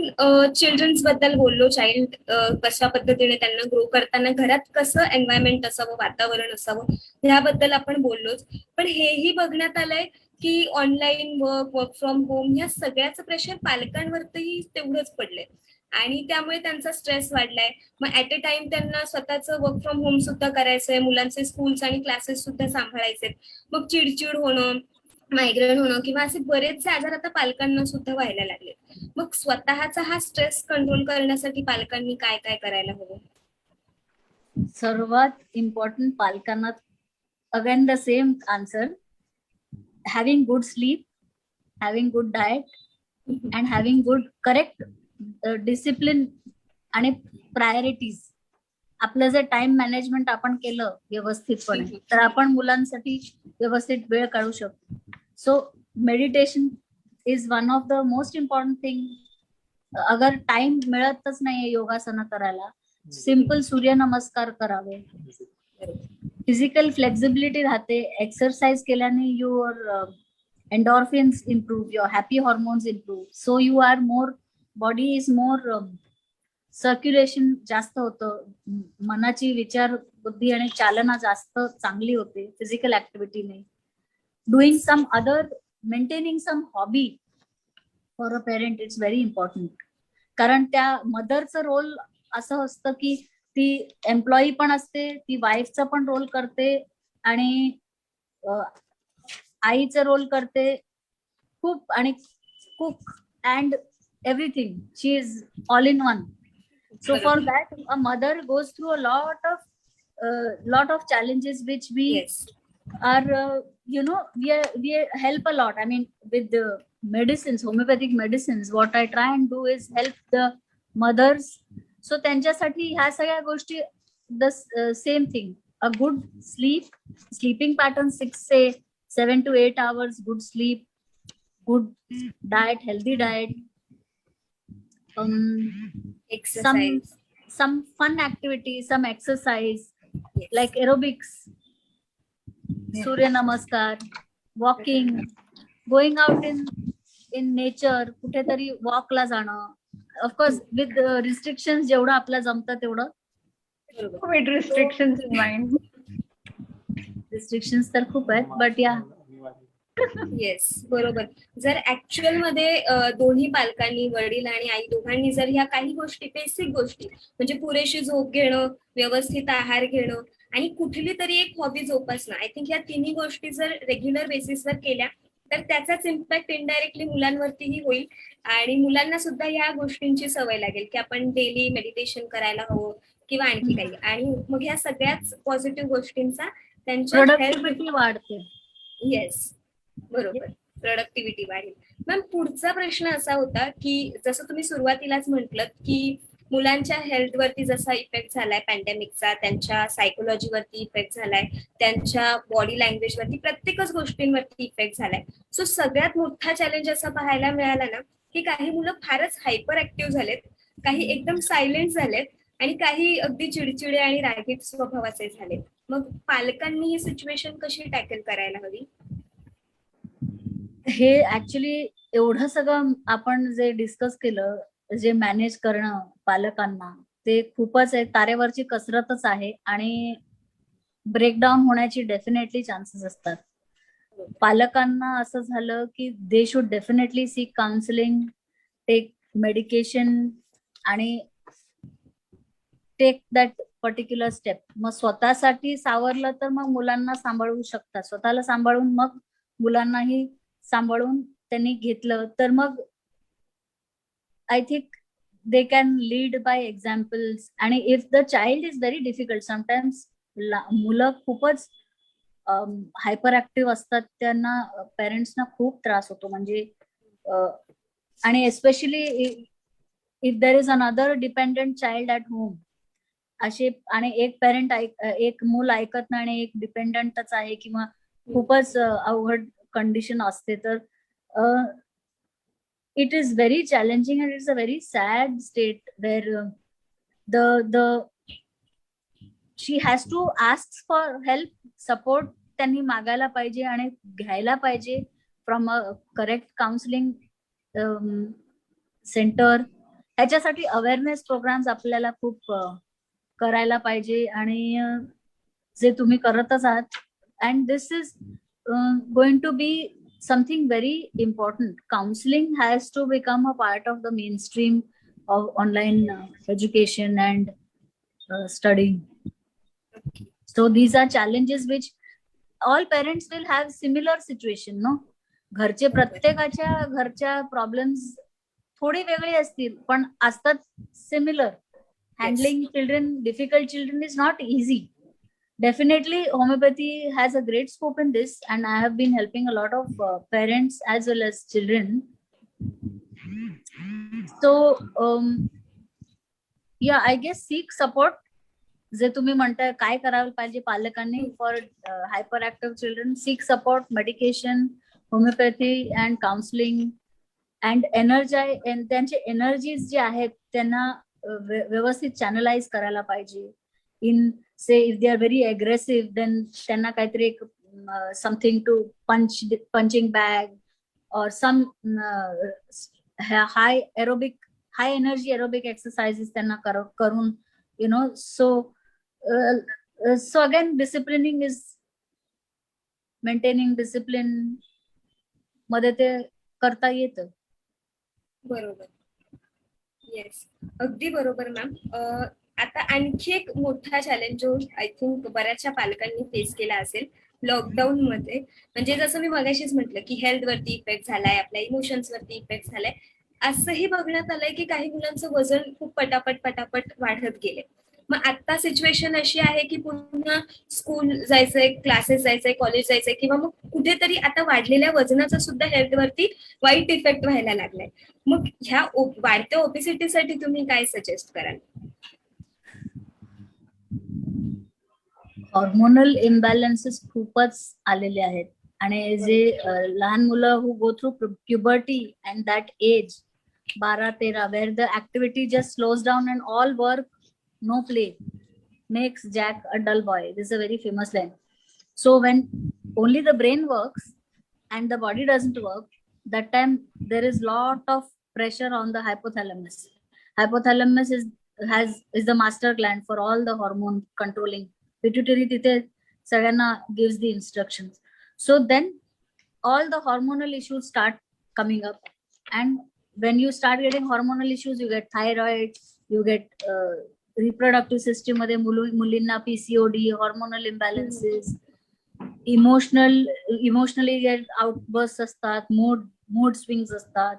children's बद्दल बोललो. Child कशा पद्धतीने त्यांना grow करताना घरात कसं एन्व्हायरमेंट असावं, वातावरण असावं, ह्याबद्दल आपण बोललोच. पण हेही बघण्यात आलंय की ऑनलाईन वर्क फ्रॉम होम ह्या सगळ्याचं प्रेशर पालकांवरती तेवढंच पडलंय, आणि त्यामुळे त्यांचा स्ट्रेस वाढलाय. मग ऍट अ टाइम त्यांना स्वतःचं वर्क फ्रॉम होम सुद्धा करायचंय, मुलांचे स्कूल्स आणि क्लासेस सुद्धा सांभाळायचे. मग चिडचिड होणं, मायग्रेन होणं किंवा असे बरेचसे आजार आता पालकांना सुद्धा व्हायला लागले. मग स्वतःचा हा स्ट्रेस कंट्रोल करण्यासाठी पालकांनी काय काय करायला हवं? सर्वात इम्पॉर्टंट पालकांना, again the same answer, having good sleep, having good diet, and having good correct discipline आणि प्रायोरिटीज. आपलं जर टाइम मॅनेजमेंट आपण केलं व्यवस्थितपणे, तर आपण मुलांसाठी व्यवस्थित वेळ काढू शकतो. So meditation is one of the most important thing. अगर टाइम मिळतच नाहीये योगासनं करायला, सिंपल सूर्यनमस्कार करावे. फिजिकल फ्लेक्झिबिलिटी राहते. एक्सरसाइज केल्याने your endorphins improve, your happy hormones improve. So you are more, body is more, circulation जास्त होतं, मनाची विचार बुद्धी आणि चालना जास्त चांगली होते फिजिकल ऍक्टिव्हिटीने. Doing some other, maintaining some hobby for a parent, it's very important. कारण त्या मदरचं रोल असं असतं की ती एम्प्लॉई पण असते, ती वाईफचा पण रोल करते, आणि आईचं रोल करते खूप, आणि cook and everything. She is all in one. So for that, a mother goes through a lot of lot of challenges which we yes. are we help a lot. I mean, with the medicines, homeopathic medicines, what I try and do is help the mothers. So त्यांच्यासाठी ह्या सगळ्या गोष्टी, the same thing, a good sleeping pattern, 7 to 8 hours, good sleep, good diet, healthy diet, exercise. some fun activities, some exercise like aerobics, Surya Namaskar, walking, going out in nature, कुठेतरी walk ला जाणं. Of course, with restrictions, जेवढं आपलं जमतं तेवढं. बरोबर. With restrictions in mind. Restrictions तर खूप आहेत, but yeah. येस, बरोबर. जर ऍक्च्युअल मध्ये दोन्ही पालकांनी, वडील आणि आई दोघांनी जर ह्या काही गोष्टी, बेसिक गोष्टी म्हणजे पुरेशी झोप घेणं, व्यवस्थित आहार घेणं आणि कुठली तरी एक हॉबी जोपासणं, आय थिंक या तिन्ही गोष्टी जर रेग्युलर बेसिसवर केल्या तर त्याचाच इम्पॅक्ट इनडायरेक्टली मुलांवरतीही होईल आणि मुलांना सुद्धा या गोष्टींची सवय लागेल की आपण डेली मेडिटेशन करायला हवं किंवा आणखी काही. आणि मग ह्या सगळ्याच पॉझिटिव्ह गोष्टींचा त्यांच्या प्रोडक्टिव्हिटी वाढते. येस, बरोबर, प्रोडक्टिव्हिटी वाढेल. मॅम, पुढचा प्रश्न असा होता की जसं तुम्ही सुरुवातीलाच म्हटलं की मुलांच्या हेल्थवरती जसा इफेक्ट झालाय पॅन्डेमिकचा, त्यांच्या सायकोलॉजीवरती इफेक्ट झालाय, त्यांच्या बॉडी लँग्वेजवरती, प्रत्येकच गोष्टींवरती इफेक्ट झालाय. सो सगळ्यात मोठा चॅलेंज असा पाहायला मिळाला ना की काही मुलं फारच हायपर ऍक्टिव्ह झालेत, काही एकदम सायलेंट झालेत आणि काही अगदी चिडचिडे आणि रागीट स्वभावाचे झालेत. मग पालकांनी ही सिच्युएशन कशी टॅकल करायला हवी? हे ऍक्च्युली एवढं सगळं आपण जे डिस्कस केलं, जे मॅनेज करणं पालकांना, ते खूपच आहे, तारेवरची कसरतच आहे आणि ब्रेकडाऊन होण्याची डेफिनेटली चान्सेस असतात. पालकांना असं झालं की they should definitely seek counselling, take medication आणि टेक दॅट पर्टिक्युलर स्टेप. मग स्वतःसाठी सावरलं तर मग मुलांना सांभाळू शकतात, स्वतःला सांभाळून मग मुलांनाही सांभाळून त्यांनी घेतलं तर मग I think they can lead by examples. आणि if the child is very difficult, sometimes मुलं खूपच हायपर ऍक्टिव्ह असतात, त्यांना पेरेंट्सना खूप त्रास होतो. म्हणजे आणि especially if there is another dependent child at home, असे, आणि एक पेरेंट एक मूल ऐकत नाही आणि एक डिपेंडंटच आहे किंवा खूपच अवघड कंडिशन असते, तर it is very challenging and it's a very sad state where the she has to ask for help, support त्यांनी मागायला पाहिजे आणि घ्यायला पाहिजे from a correct counselling centre. ह्याच्यासाठी अवेअरनेस प्रोग्राम्स आपल्याला खूप करायला पाहिजे आणि जे तुम्ही करतच आहात. And this is going to be something very important. Counseling has to become a part of the mainstream of online education and studying. So these are challenges which all parents will have similar situation, no? घरचे प्रत्येकाच्या घरच्या problems थोडे वेगळे असतील पण असतात similar. Handling children, difficult children is not easy. Definitely, homeopathy has a great scope in this, and I have been helping a lot of parents as well as children. So, yeah, I guess seek support. जे तुम्ही म्हणताय काय करायला पाहिजे पालकांनी for hyper active children, sick support, medication, homeopathy and counselling and त्यांचे energies जे आहेत त्यांना व्यवस्थित चॅनलाइज करायला पाहिजे. In say if they are very aggressive, then त्यांना काहीतरी एक something to punching bag or some high energy aerobic exercises त्यांना करून, you know, so again disciplining is maintaining discipline मध्ये ते करता येतं. बरोबर, येस, अगदी बरोबर मॅम. आता आणखी एक मोठा चॅलेंज जो आय थिंक बऱ्याचशा पालकांनी फेस केला असेल लॉकडाऊन मध्ये, म्हणजे जसं मी मगाशीच म्हटलं की हेल्थ वरती इफेक्ट झालाय, आपल्या इमोशन्स वरती इफेक्ट झालाय. असंही बघण्यात आलंय की काही मुलांचं वजन खूप पटापट वाढत गेले. मग आता सिच्युएशन अशी आहे की पुन्हा स्कूल जायचंय, क्लासेस जायचंय, कॉलेज जायचंय, किंवा मग कुठेतरी आता वाढलेल्या वजनाचा सुद्धा हेल्थवरती वाईट इफेक्ट व्हायला लागलाय. मग ह्या वाढत्या ओबेसिटीसाठी तुम्ही काय सजेस्ट कराल? हॉर्मोनल इम्बॅलन्सेस खूपच आलेले आहेत आणि जे लहान मुलं who go through puberty and that age 12-13 where the activity just slows down and all work no play makes Jack a dull boy. This is a very famous line. So when only the brain works and the body doesn't work, that time there is lot of pressure on the hypothalamus. Hypothalamus is the master gland for all the hormone controlling. Pituitary tithe saganna gives the instructions. So then all the hormonal issues start coming up, and when you start getting hormonal issues, you get thyroid, you get reproductive system मध्ये मुलींना PCOD, hormonal imbalances, emotionally outburst असतात, mood swings असतात.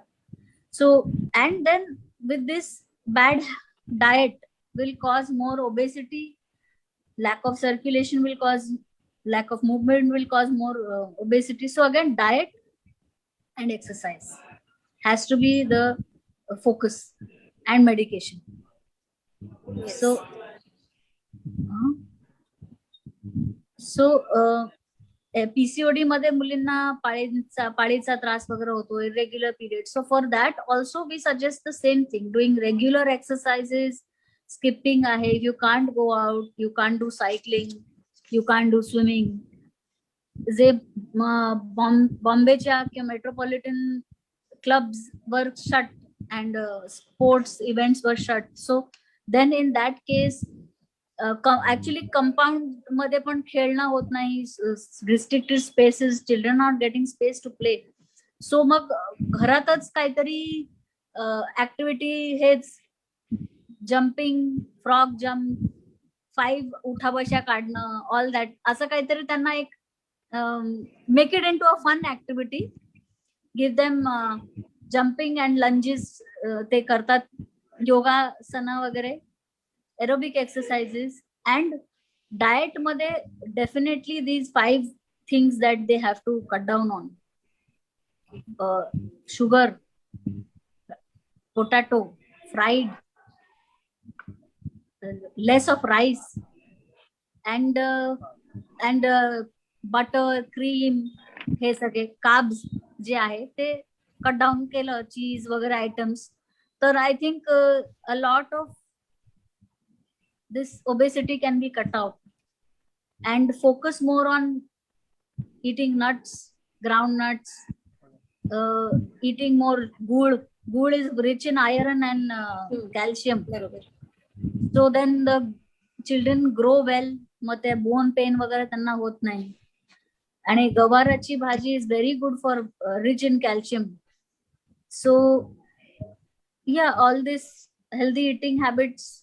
So and then with this bad diet will cause more obesity, lack of circulation will cause, lack of movement will cause more obesity. So again, diet and exercise has to be the focus, and medication. Yes. So PCOD मध्ये मुलींना पाळीचा त्रास वगैरे होतो, irregular period. So for that also we suggest the same thing, doing regular exercises, skipping आहे. You can't go out, you can't do cycling, you can't do swimming. जे बॉम्बेच्या किंवा मेट्रोपॉलिटन क्लब्स वर शट अँड स्पोर्ट्स इव्हेंट्स वर shut. So then in that case actually compound मध्ये पण खेळणं होत नाही, restricted spaces, children not getting space to play. So मग घरातच काहीतरी ऍक्टिव्हिटी, हेच जम्पिंग, फ्रॉग जम्प, 5 उठाबशा काढणं, ऑल दॅट, असं काहीतरी त्यांना एक make it into a fun activity. Give them jumping and lunges ते करतात, योगासना वगैरे, एरोबिक एक्सरसाइजेस. अँड डाएट मध्ये definitely these 5 things that they have to cut down on: sugar, potato, fried, less of rice, and butter, cream, हे सगळे carbs जे आहे ते कट डाऊन केलं, चीज वगैरे आयटम्स, तर I think a lot of this obesity can be cut out. And focus more on eating nuts, ground nuts, eating more good. Good is rich in iron and calcium. बरोबर. So then the children grow well. मग ते bone pen वगैरे त्यांना होत नाही. आणि गवाराची भाजी is very good for rich in calcium. So yeah, all this healthy eating habits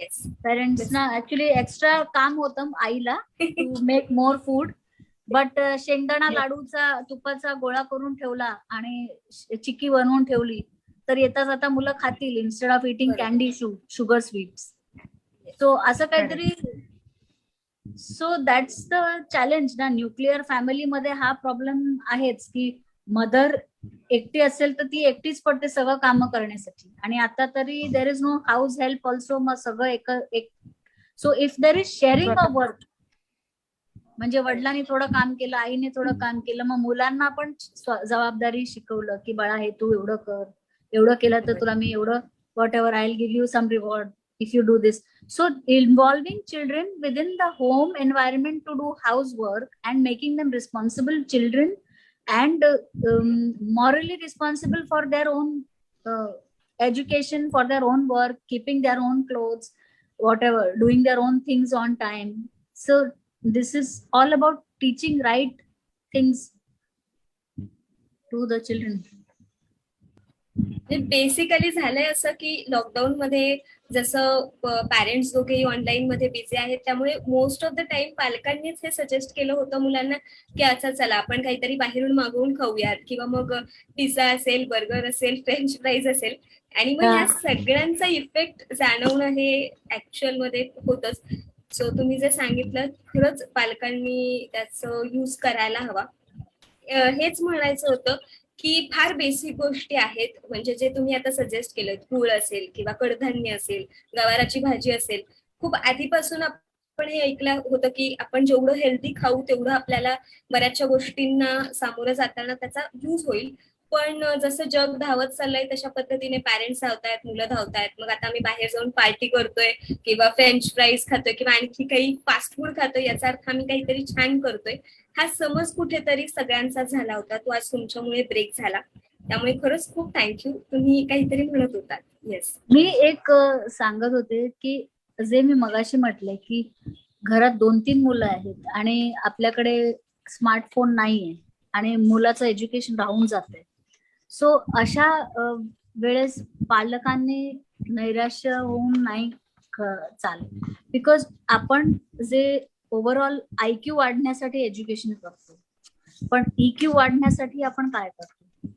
Yes. पेरेंट्सना ऍक्च्युली एक्स्ट्रा काम होतं आईला to make more food. But शेंगदाणा लाडूचा तुपाचा गोळा करून ठेवला आणि चिक्की बनवून ठेवली तर येता जाता मुलं खातील, instead of eating candy, sugar sweets. So असं काहीतरी. सो दॅट्स द चॅलेंज ना. न्यूक्लिअर फॅमिलीमध्ये हा प्रॉब्लेम आहेच की मदर एकटी असेल तर ती एकटीच पडते सगळं कामं करण्यासाठी. आणि आता तरी there is no house help also. मग सगळं एक. So if there is sharing a work, म्हणजे वडिलांनी थोडं काम केलं, आईने थोडं काम केलं, मग मुलांना पण जबाबदारी शिकवलं की बाळा हे तू एवढं कर, एवढं केलं तर तुला मी एवढं, whatever, I will give you some reward if you do this. So involving children within the home environment to do housework and making them responsible children and morally responsible for their own education, for their own work, keeping their own clothes, whatever, doing their own things on time. So this is all about teaching right things to the children. Basically झालंय असं की lockdown मध्ये जसं parents दोघेही online मध्ये busy आहेत, त्यामुळे most of the time पालकांनीच हे सजेस्ट केलं होतं मुलांना की अच्छा चला आपण काहीतरी बाहेरून मागवून खाऊयात, किंवा मग पिझ्झा असेल, बर्गर असेल, फ्रेंच फ्राईज असेल. आणि मग ह्या सगळ्यांचा इफेक्ट जाणवणं हे ऍक्च्युअल मध्ये होतच. सो तुम्ही जे सांगितलं खरंच पालकांनी त्याचं यूज करायला हवा. हेच म्हणायचं होतं की फार बेसिक गोष्टी आहेत, म्हणजे जे तुम्ही आता सजेस्ट केलं, गूळ असेल किंवा कडधान्य असेल, गवाराची भाजी असेल. खूप आधीपासून आपण हे ऐकलं होतं की आपण जेवढं हेल्दी खाऊ तेवढं आपल्याला बऱ्याचशा गोष्टींना सामोरं जाताना त्याचा यूज होईल. पण जसं जग धावत चाललंय तशा पद्धतीने पॅरेंट्स धावतायत, मुलं धावतायत. मग आता आम्ही बाहेर जाऊन पार्टी करतोय किंवा फ्रेंच फ्राईज खातोय किंवा आणखी काही फास्ट फूड खातोय, याचा अर्थ आम्ही काहीतरी छान करतोय. हा समज कुठेतरी सगळ्यांचा झाला होता, तो आज तुमच्यामुळे ब्रेक झाला. त्यामुळे खरंच खूप थँक्यू. तुम्ही काहीतरी म्हणत होतात. येस. मी एक सांगत होते की जे मी मगाशी म्हटलंय की घरात 2-3 मुलं आहेत आणि आपल्याकडे स्मार्टफोन नाहीये आणि मुलाचं एज्युकेशन राहून जातंय. सो अशा वेळेस पालकांनी नैराश्य होऊन नाही चालेल, बिकॉज आपण जे ओव्हरऑल IQ वाढण्यासाठी एज्युकेशन करतो, पण EQ वाढण्यासाठी आपण काय करतो?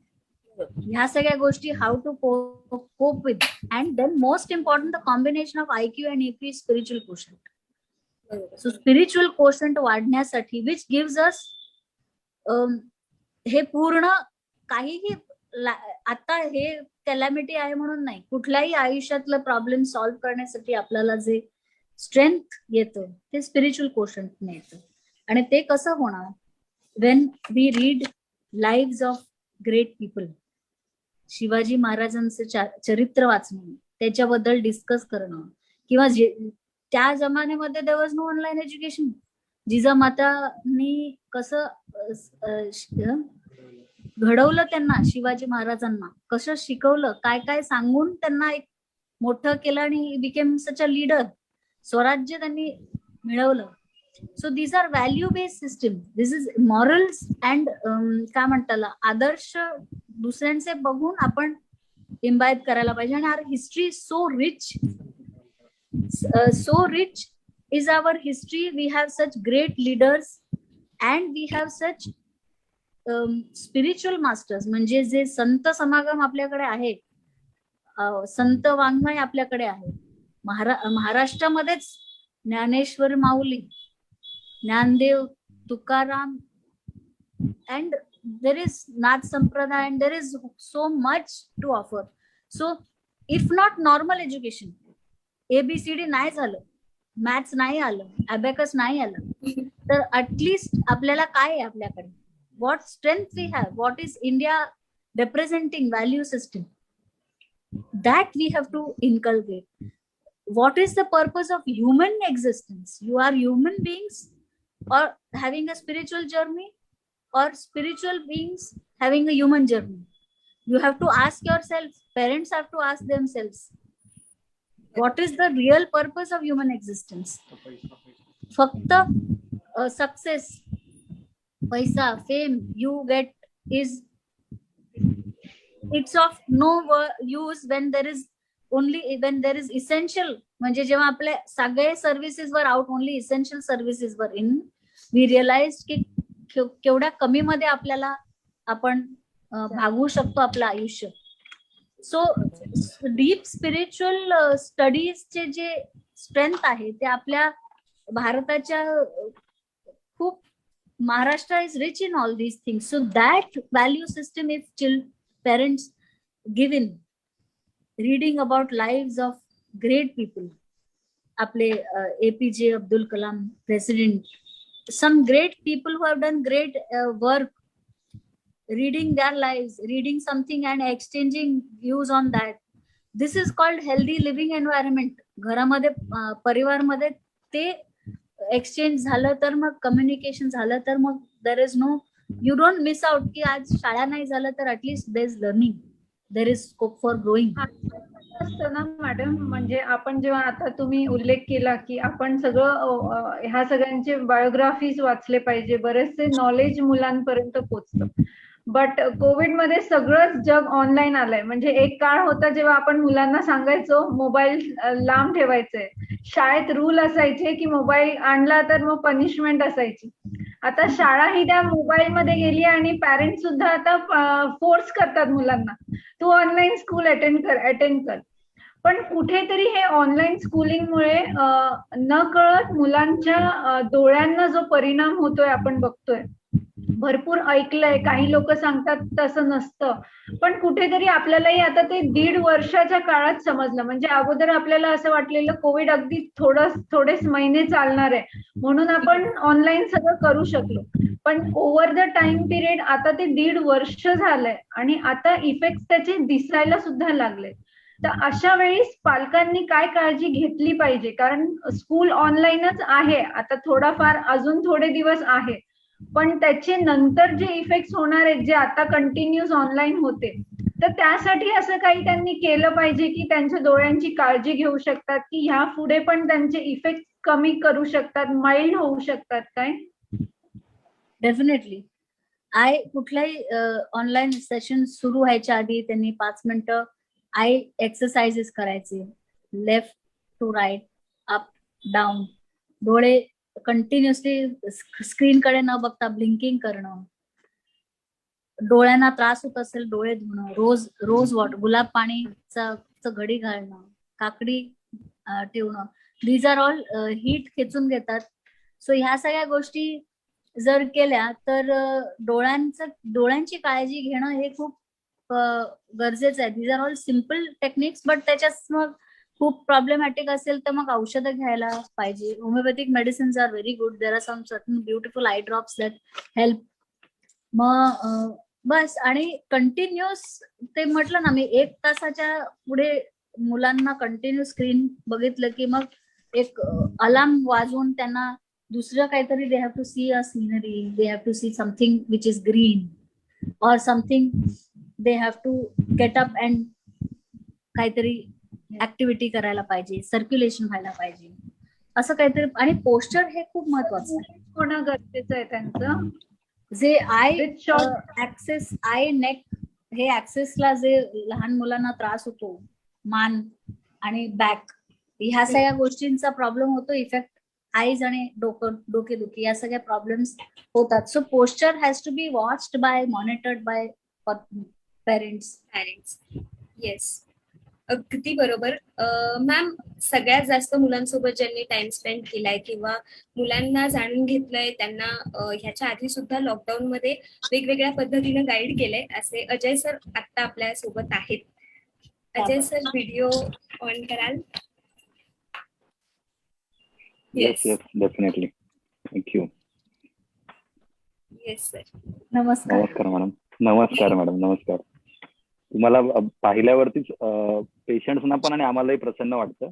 ह्या सगळ्या गोष्टी how to cope with. And then most important the combination of IQ and EQ spiritual quotient. So spiritual quotient वाढण्यासाठी विच गिव्स अस हे पूर्ण काहीही आता हे कॅलॅमिटी आहे म्हणून नाही, कुठल्याही आयुष्यातलं प्रॉब्लेम सॉल्व्ह करण्यासाठी आपल्याला जे स्ट्रेंथ येतं ते स्पिरिच्युअल कोशंटने येतं. आणि ते कसं होणार? When we read lives of great people. Shivaji महाराजांचं चरित्र वाचणं, त्याच्याबद्दल डिस्कस करणं, किंवा त्या जमान्यामध्ये there was no online education. जिजामातांनी कसं घडवलं त्यांना, शिवाजी महाराजांना कसं शिकवलं, काय काय सांगून त्यांना एक मोठं केलं आणि बिकेम सच अ लीडर. स्वराज्य त्यांनी मिळवलं. So these are value based system. This is morals and काय म्हणतात आदर्श दुसऱ्यांचे बघून आपण इम्बाईब करायला पाहिजे. आणि our history so rich, so rich is our history. We have such great leaders and we have such spiritual masters. म्हणजे जे संत समागम आपल्याकडे आहे, संत वाङ्मय आपल्याकडे आहे. महाराष्ट्रामध्येच ज्ञानेश्वर माऊली, Dnyandev, Tukaram, and there is Nath Sampradaya, and there is so much to offer. So if not normal education, ABCD नाही झालं, मॅथ्स नाही आलं, अबॅकस नाही आलं, तर ॲटलिस्ट आपल्याला काय आहे आपल्याकडे? what strength we have, what is India representing value system, that we have to inculcate. What is the purpose of human existence? You are human beings or having a spiritual journey, or spiritual beings having a human journey? You have to ask yourself. Parents have to ask themselves, what is the real purpose of human existence? फक्त success, paisa, fame you get is, it's of no use when there is essential. म्हणजे जेव्हा आपल्या सगळे services were out, only essential services वर in, we realise की केवढ्या कमी मध्ये आपल्याला आपण भागवू शकतो आपलं आयुष्य. सो डीप स्पिरिच्युअल स्टडीजचे जे स्ट्रेंथ आहे ते आपल्या भारताच्या खूप, Maharashtra is rich in all these things. So that value system if parents give in reading about lives of great people, आपले APJ Abdul Kalam president, some great people who have done great work, reading their lives, reading something and exchanging views on that. This is called healthy living environment. घरामध्ये परिवारमध्ये ते exchange झालं तर मग communication झालं तर मग there is no, you don't miss out की आज शाळा नाही झालं तर at least there is learning, there is scope for growing. असतं ना मॅडम, म्हणजे आपण जेव्हा आता तुम्ही उल्लेख केला की आपण सगळं ह्या सगळ्यांचे बायोग्राफीज वाचले पाहिजे, बरेचसे नॉलेज मुलांपर्यंत पोहोचतं. बट कोविडमध्ये सगळंच जग ऑनलाईन आलंय. म्हणजे एक काळ होता जेव्हा आपण मुलांना सांगायचो मोबाईल लांब ठेवायचे, शाळेत रूल असायचे की मोबाईल आणला तर मग पनिशमेंट असायची. आता शाळा ही त्या मोबाईल मध्ये गेली आणि पॅरेंट सुद्धा आता फोर्स करतात मुलांना, तू ऑनलाईन स्कूल अटेंड कर. पण कुठेतरी हे ऑनलाईन स्कूलिंगमुळे न कळत मुलांच्या डोळ्यांना जो परिणाम होतोय आपण बघतोय. भरपूर ऐकलंय, काही लोक सांगतात तसं नसतं, पण कुठेतरी आपल्यालाही आता ते 1.5 वर्षाच्या काळात समजलं. म्हणजे अगोदर आपल्याला असं वाटलेलं कोविड अगदी थोडेच महिने चालणार आहे म्हणून आपण ऑनलाईन सगळं करू शकलो. पण ओव्हर द टाइम पिरियड आता ते 1.5 वर्ष झालंय आणि आता इफेक्ट त्याचे दिसायला सुद्धा लागले. तर अशा वेळेस पालकांनी काय काळजी घेतली पाहिजे? कारण स्कूल ऑनलाईनच आहे आता, थोडाफार अजून थोडे दिवस आहे, पण त्याचे नंतर जे इफेक्ट होणार आहेत, जे आता कंटिन्यूस ऑनलाईन होते, तर त्यासाठी असं काही त्यांनी केलं पाहिजे की त्यांच्या डोळ्यांची काळजी घेऊ शकतात, की ह्या पुढे पण त्यांचे इफेक्ट कमी करू शकतात, माइल्ड होऊ शकतात काय? डेफिनेटली. कुठल्याही ऑनलाईन सेशन सुरू व्हायच्या आधी त्यांनी 5 मिनिटं आय एक्सरसाइजेस करायचे. Left to right, up down, डोळे कंटिन्युअसली स्क्रीनकडे न बघता ब्लिंकिंग करणं. डोळ्यांना त्रास होत असेल डोळे धुणं, रोज वॉटर, गुलाब पाणीचा घडी घालणं, काकडी ठेवणं. दीज आर ऑल हीट खेचून घेतात. सो ह्या सगळ्या गोष्टी जर केल्या तर डोळ्यांची काळजी घेणं हे खूप गरजेचं आहे. These are all simple techniques, but त्याच्यात मग खूप प्रॉब्लेमॅटिक असेल तर मग औषधं घ्यायला पाहिजे. Homeopathic medicines are very good. There are some certain beautiful eye drops that help. मग बस, आणि कंटिन्युअस ते म्हटलं ना मी, 1 तासाच्या पुढे मुलांना कंटिन्यू स्क्रीन बघितलं की मग एक अलार्म वाजवून त्यांना दुसरं काहीतरी, they have to see a scenery, they have to see something which is green or something, they have to get up and काहीतरी ऍक्टिव्हिटी करायला पाहिजे, सर्क्युलेशन व्हायला पाहिजे, असं काहीतरी. आणि पोस्चर हे खूप महत्वाचं आहे. होणं गरजेचं आहे त्यांचं. जे eye With short- access, eye neck हे ऍक्सेसला जे लहान मुलांना त्रास होतो, मान आणि बॅक, ह्या सगळ्या गोष्टींचा प्रॉब्लेम होतो. इफेक्ट आईज आणि डोकेदुखी या सगळ्या प्रॉब्लेम्स होतात. So posture has to be watched by, monitored by parents. Yes, अगदी बरोबर. मॅम, सगळ्यात जास्त मुलांसोबत ज्यांनी टाइम स्पेंड केलाय किंवा मुलांना जाणून घेतलंय, त्यांना ह्याच्या आधी सुद्धा लॉकडाऊन मध्ये वेगवेगळ्या पद्धतीने गाईड केलंय, असे अजय सर आता आपल्या सोबत आहेत. अजय सर, व्हिडिओ ऑन कराल? Yes, definitely. Thank you. Yes sir. नमस्कार. नमस्कार मॅडम. नमस्कार. तुम्हाला पाहिल्यावरतीच पेशंट्सना पण आणि आम्हालाही प्रसन्न वाटतं,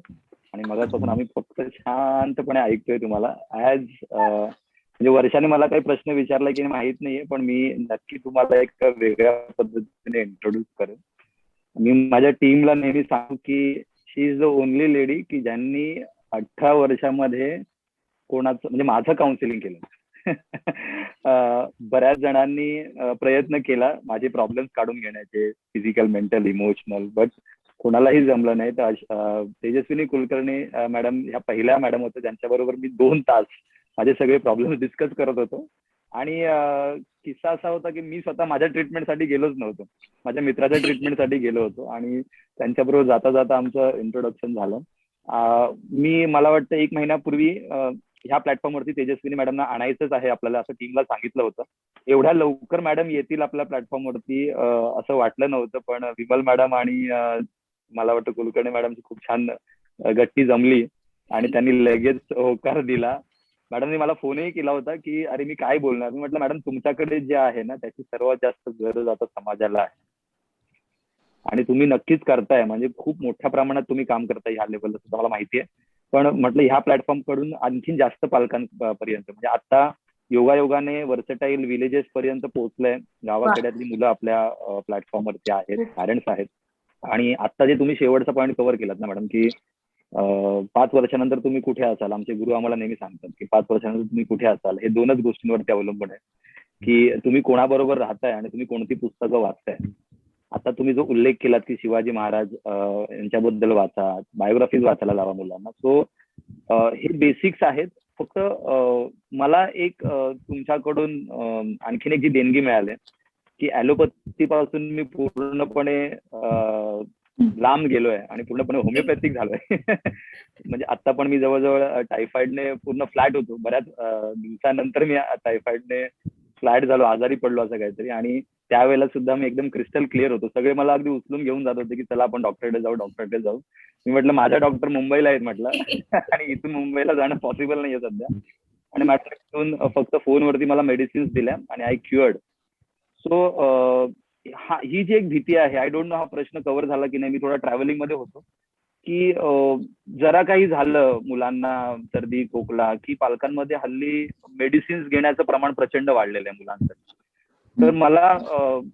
आणि मगापासून आम्ही फक्त शांतपणे ऐकतोय तुम्हाला. म्हणजे वर्षाने मला काही प्रश्न विचारला की माहित नाहीये, पण मी नक्की तुम्हाला एक वेगळ्या पद्धतीने इंट्रोड्यूस करेन. मी माझ्या टीमला नेहमी सांगू की शी इज द ओनली लेडी की ज्यांनी 18 वर्षामध्ये कोणाचं, म्हणजे माझं काउन्सिलिंग केलं. बऱ्याच जणांनी प्रयत्न केला माझे प्रॉब्लेम्स काढून घेण्याचे, फिजिकल, मेंटल, इमोशनल, बट कोणालाही जमलं नाही. तर तेजस्विनी कुलकर्णी मॅडम ह्या पहिल्या मॅडम होत्या ज्यांच्याबरोबर मी 2 तास माझे सगळे प्रॉब्लेम्स डिस्कस करत होतो. आणि किस्सा असा होता की मी स्वतः माझ्या ट्रीटमेंटसाठी गेलोच नव्हतो, माझ्या मित्राच्या ट्रीटमेंटसाठी गेलो होतो, आणि त्यांच्याबरोबर जाता जाता आमचं इंट्रोडक्शन झालं. मला वाटतं 1 महिन्यापूर्वी ह्या प्लॅटफॉर्मवरती तेजस्विनी मॅडमना आणायचंच आहे आपल्याला, असं टीमला सांगितलं होतं. एवढ्या लवकर मॅडम येतील आपल्या प्लॅटफॉर्मवरती असं वाटलं नव्हतं, पण विमल मॅडम आणि मला वाटतं कुलकर्णी मॅडमची खूप छान गट्टी जमली आणि त्यांनी लगेच होकार दिला. मॅडमने मला फोनही केला होता की अरे मी काय बोलणार. मी म्हटलं मॅडम, तुमच्याकडे जे आहे ना त्याची सर्वात जास्त गरज आता समाजाला आहे, आणि तुम्ही नक्कीच करताय, म्हणजे खूप मोठ्या प्रमाणात तुम्ही काम करताय ह्या लेवलला सुद्धा मला माहिती आहे. पण म्हटलं ह्या प्लॅटफॉर्म कडून आणखीन जास्त पालकांपर्यंत, म्हणजे आता योगायोगाने वर्सटाईल विलेजेस पर्यंत पोहोचलंय. गावाखेड्यातली मुलं आपल्या प्लॅटफॉर्मवरती आहेत, पॅरेंट्स आहेत. आणि आता जे तुम्ही शेवटचा पॉईंट कव्हर केलात ना मॅडम, की 5 वर्षानंतर तुम्ही कुठे असाल, आमचे गुरु आम्हाला नेहमी सांगतात की 5 वर्षानंतर तुम्ही कुठे असाल हे 2च गोष्टींवरती अवलंबून आहे, की तुम्ही कोणाबरोबर राहताय आणि तुम्ही कोणती पुस्तकं वाचताय. आता तुम्ही जो उल्लेख केलात की शिवाजी महाराज यांच्याबद्दल वाचा, बायोग्राफीज वाचायला लावा मुलांना. सो हे बेसिक्स आहेत. फक्त मला एक तुमच्याकडून आणखीन एक जी देणगी मिळाली की ऍलोपॅथी पासून मी पूर्णपणे लांब गेलोय आणि पूर्णपणे होमिओपॅथिक झालोय. म्हणजे आता पण मी जवळजवळ टायफॉइडने पूर्ण फ्लॅट होतो. बऱ्याच दिवसानंतर मी टायफॉइडने फ्लॅट झालो, आजारी पडलो असं काहीतरी. आणि त्यावेळेला सुद्धा मी एकदम क्रिस्टल क्लिअर होतो. सगळे मला अगदी उचलून घेऊन जात होते की चला आपण डॉक्टरकडे जाऊ. मी म्हटलं माझ्या डॉक्टर मुंबईला आहेत म्हटलं आणि इथून मुंबईला जाणं पॉसिबल नाहीये सध्या. आणि माझ्याकडून फक्त फोनवरती मला मेडिसिन्स दिल्या आणि आय क्युअर्ड. सो ही जी एक भीती आहे, आय डोंट नो हा प्रश्न कव्हर झाला की नाही. मी थोडा ट्रॅव्हलिंग मध्ये होतो की जरा काही झालं मुलांना, सर्दी खोकला, की पालकांमध्ये हल्ली मेडिसिन्स घेण्याचं प्रमाण प्रचंड वाढलेलं आहे मुलांचं. तर मला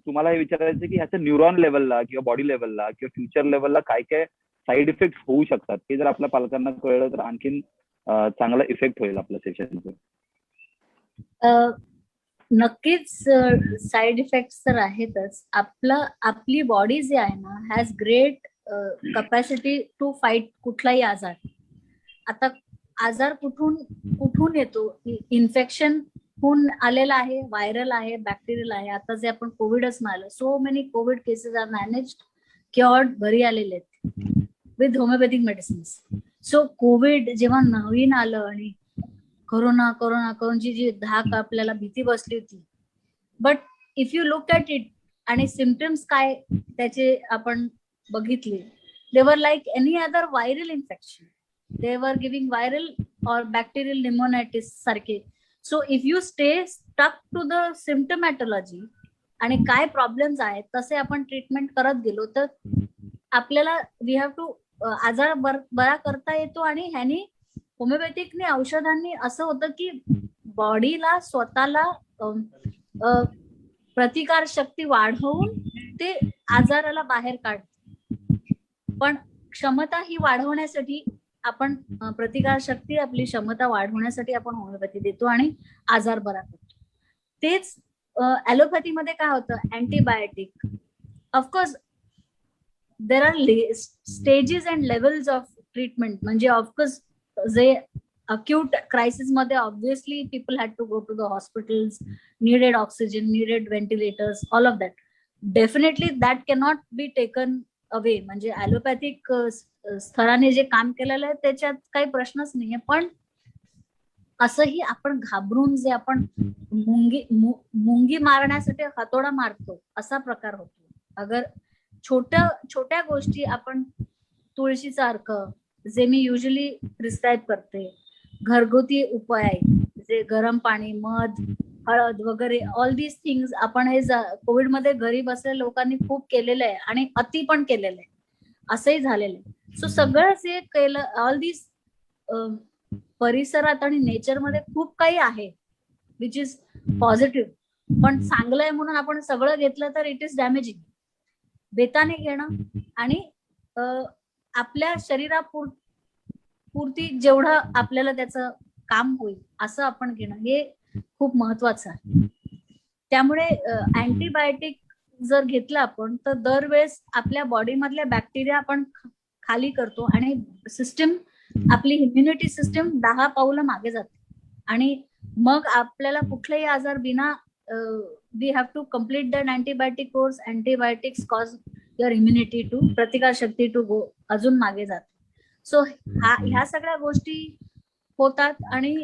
तुम्हाला हे विचारायचं की ह्याच्या न्यूरॉन लेवलला किंवा बॉडी लेवलला किंवा फ्युचर लेवलला काय काय साईड इफेक्ट होऊ शकतात हे जर आपल्या पालकांना कळलं तर आणखीन चांगला इफेक्ट होईल आपल्या सेशनचं. नक्कीच साइड इफेक्ट्स तर आहेतच. आपली बॉडी जी आहे ना has great capacity to fight कुठलाही आजार. आता आजार कुठून येतो? इन्फेक्शन होऊन आलेला आहे, व्हायरल आहे, बॅक्टेरियल आहे. आता जे आपण कोविडच म्हणालं, so many covid cases are managed, cured, घरी आलेले आहेत with homeopathic medicines. So covid जेव्हा नवीन आलं आणि कोरोना करोनाची जी धाक आपल्याला भीती बसली होती, but if you look at it आणि सिम्पटम्स काय त्याचे आपण बघितले, they were like any other viral infection. They were giving viral or bacterial pneumonitis सारखे. So if you stay stuck to the symptomatology आणि काय प्रॉब्लेम्स आहेत तसे आपण ट्रीटमेंट करत गेलो तर आपल्याला वी हॅव टू आजार बरा करता येतो. आणि ह्यानी होमिओपॅथिकने औषधांनी असं होतं की बॉडीला स्वतःला प्रतिकार शक्ती वाढवून ते आजाराला बाहेर काढते. पण क्षमता ही वाढवण्यासाठी आपण प्रतिकार शक्ती, आपली क्षमता वाढवण्यासाठी आपण होमिओपॅथी देतो आणि आजार बरा करतो. तेच ॲलोपॅथीमध्ये काय होतं, antibiotic. Of course there are stages and levels of treatment. म्हणजे ऑफकोर्स जे अक्यूट क्रायसिस मध्ये obviously people had to go to the hospitals, needed oxygen, needed ventilators, all of that. Definitely that cannot be taken away. म्हणजे allopathic स्तराने जे काम केलेलं आहे त्याच्यात काही प्रश्नच नाहीये. पण असंही आपण घाबरून जे आपण मुंगी मारण्यासाठी हातोडा मारतो असा प्रकार होतो. अगर छोट्या गोष्टी आपण, तुळशीचा अर्क जे मी युजली प्रिस्क्राईब करते, घरगुती उपाय जे गरम पाणी, मध, हळद वगैरे, ऑल दीज थिंग्स आपण हे कोविडमध्ये घरी बसलेल्या लोकांनी खूप केलेलं आहे आणि अति पण केलेलं आहे, असंही झालेलं आहे. सो सगळं जे केलं, ऑल दीज परिसरात आणि नेचरमध्ये खूप काही आहे विच इज पॉझिटिव्ह. पण चांगलं आहे म्हणून आपण सगळं घेतलं तर इट इज डॅमेजिंग. बेताने घेणं आणि आपल्या शरीरापुरती जेवढं आपल्याला त्याचं काम होईल असं आपण घेणं हे खूप महत्वाचं आहे. त्यामुळे अँटीबायोटिक जर घेतलं आपण तर दरवेळेस आपल्या बॉडीमधल्या बॅक्टेरिया आपण खाली करतो आणि सिस्टम, आपली इम्युनिटी सिस्टम 10 पावलं मागे जाते. आणि मग आपल्याला कुठलाही आजार बिना we have to complete that antibiotic course. Antibiotics cause your immunity to, प्रतिकार शक्ती टू गो, अजून मागे जाते. सो ह्या सगळ्या गोष्टी होतात आणि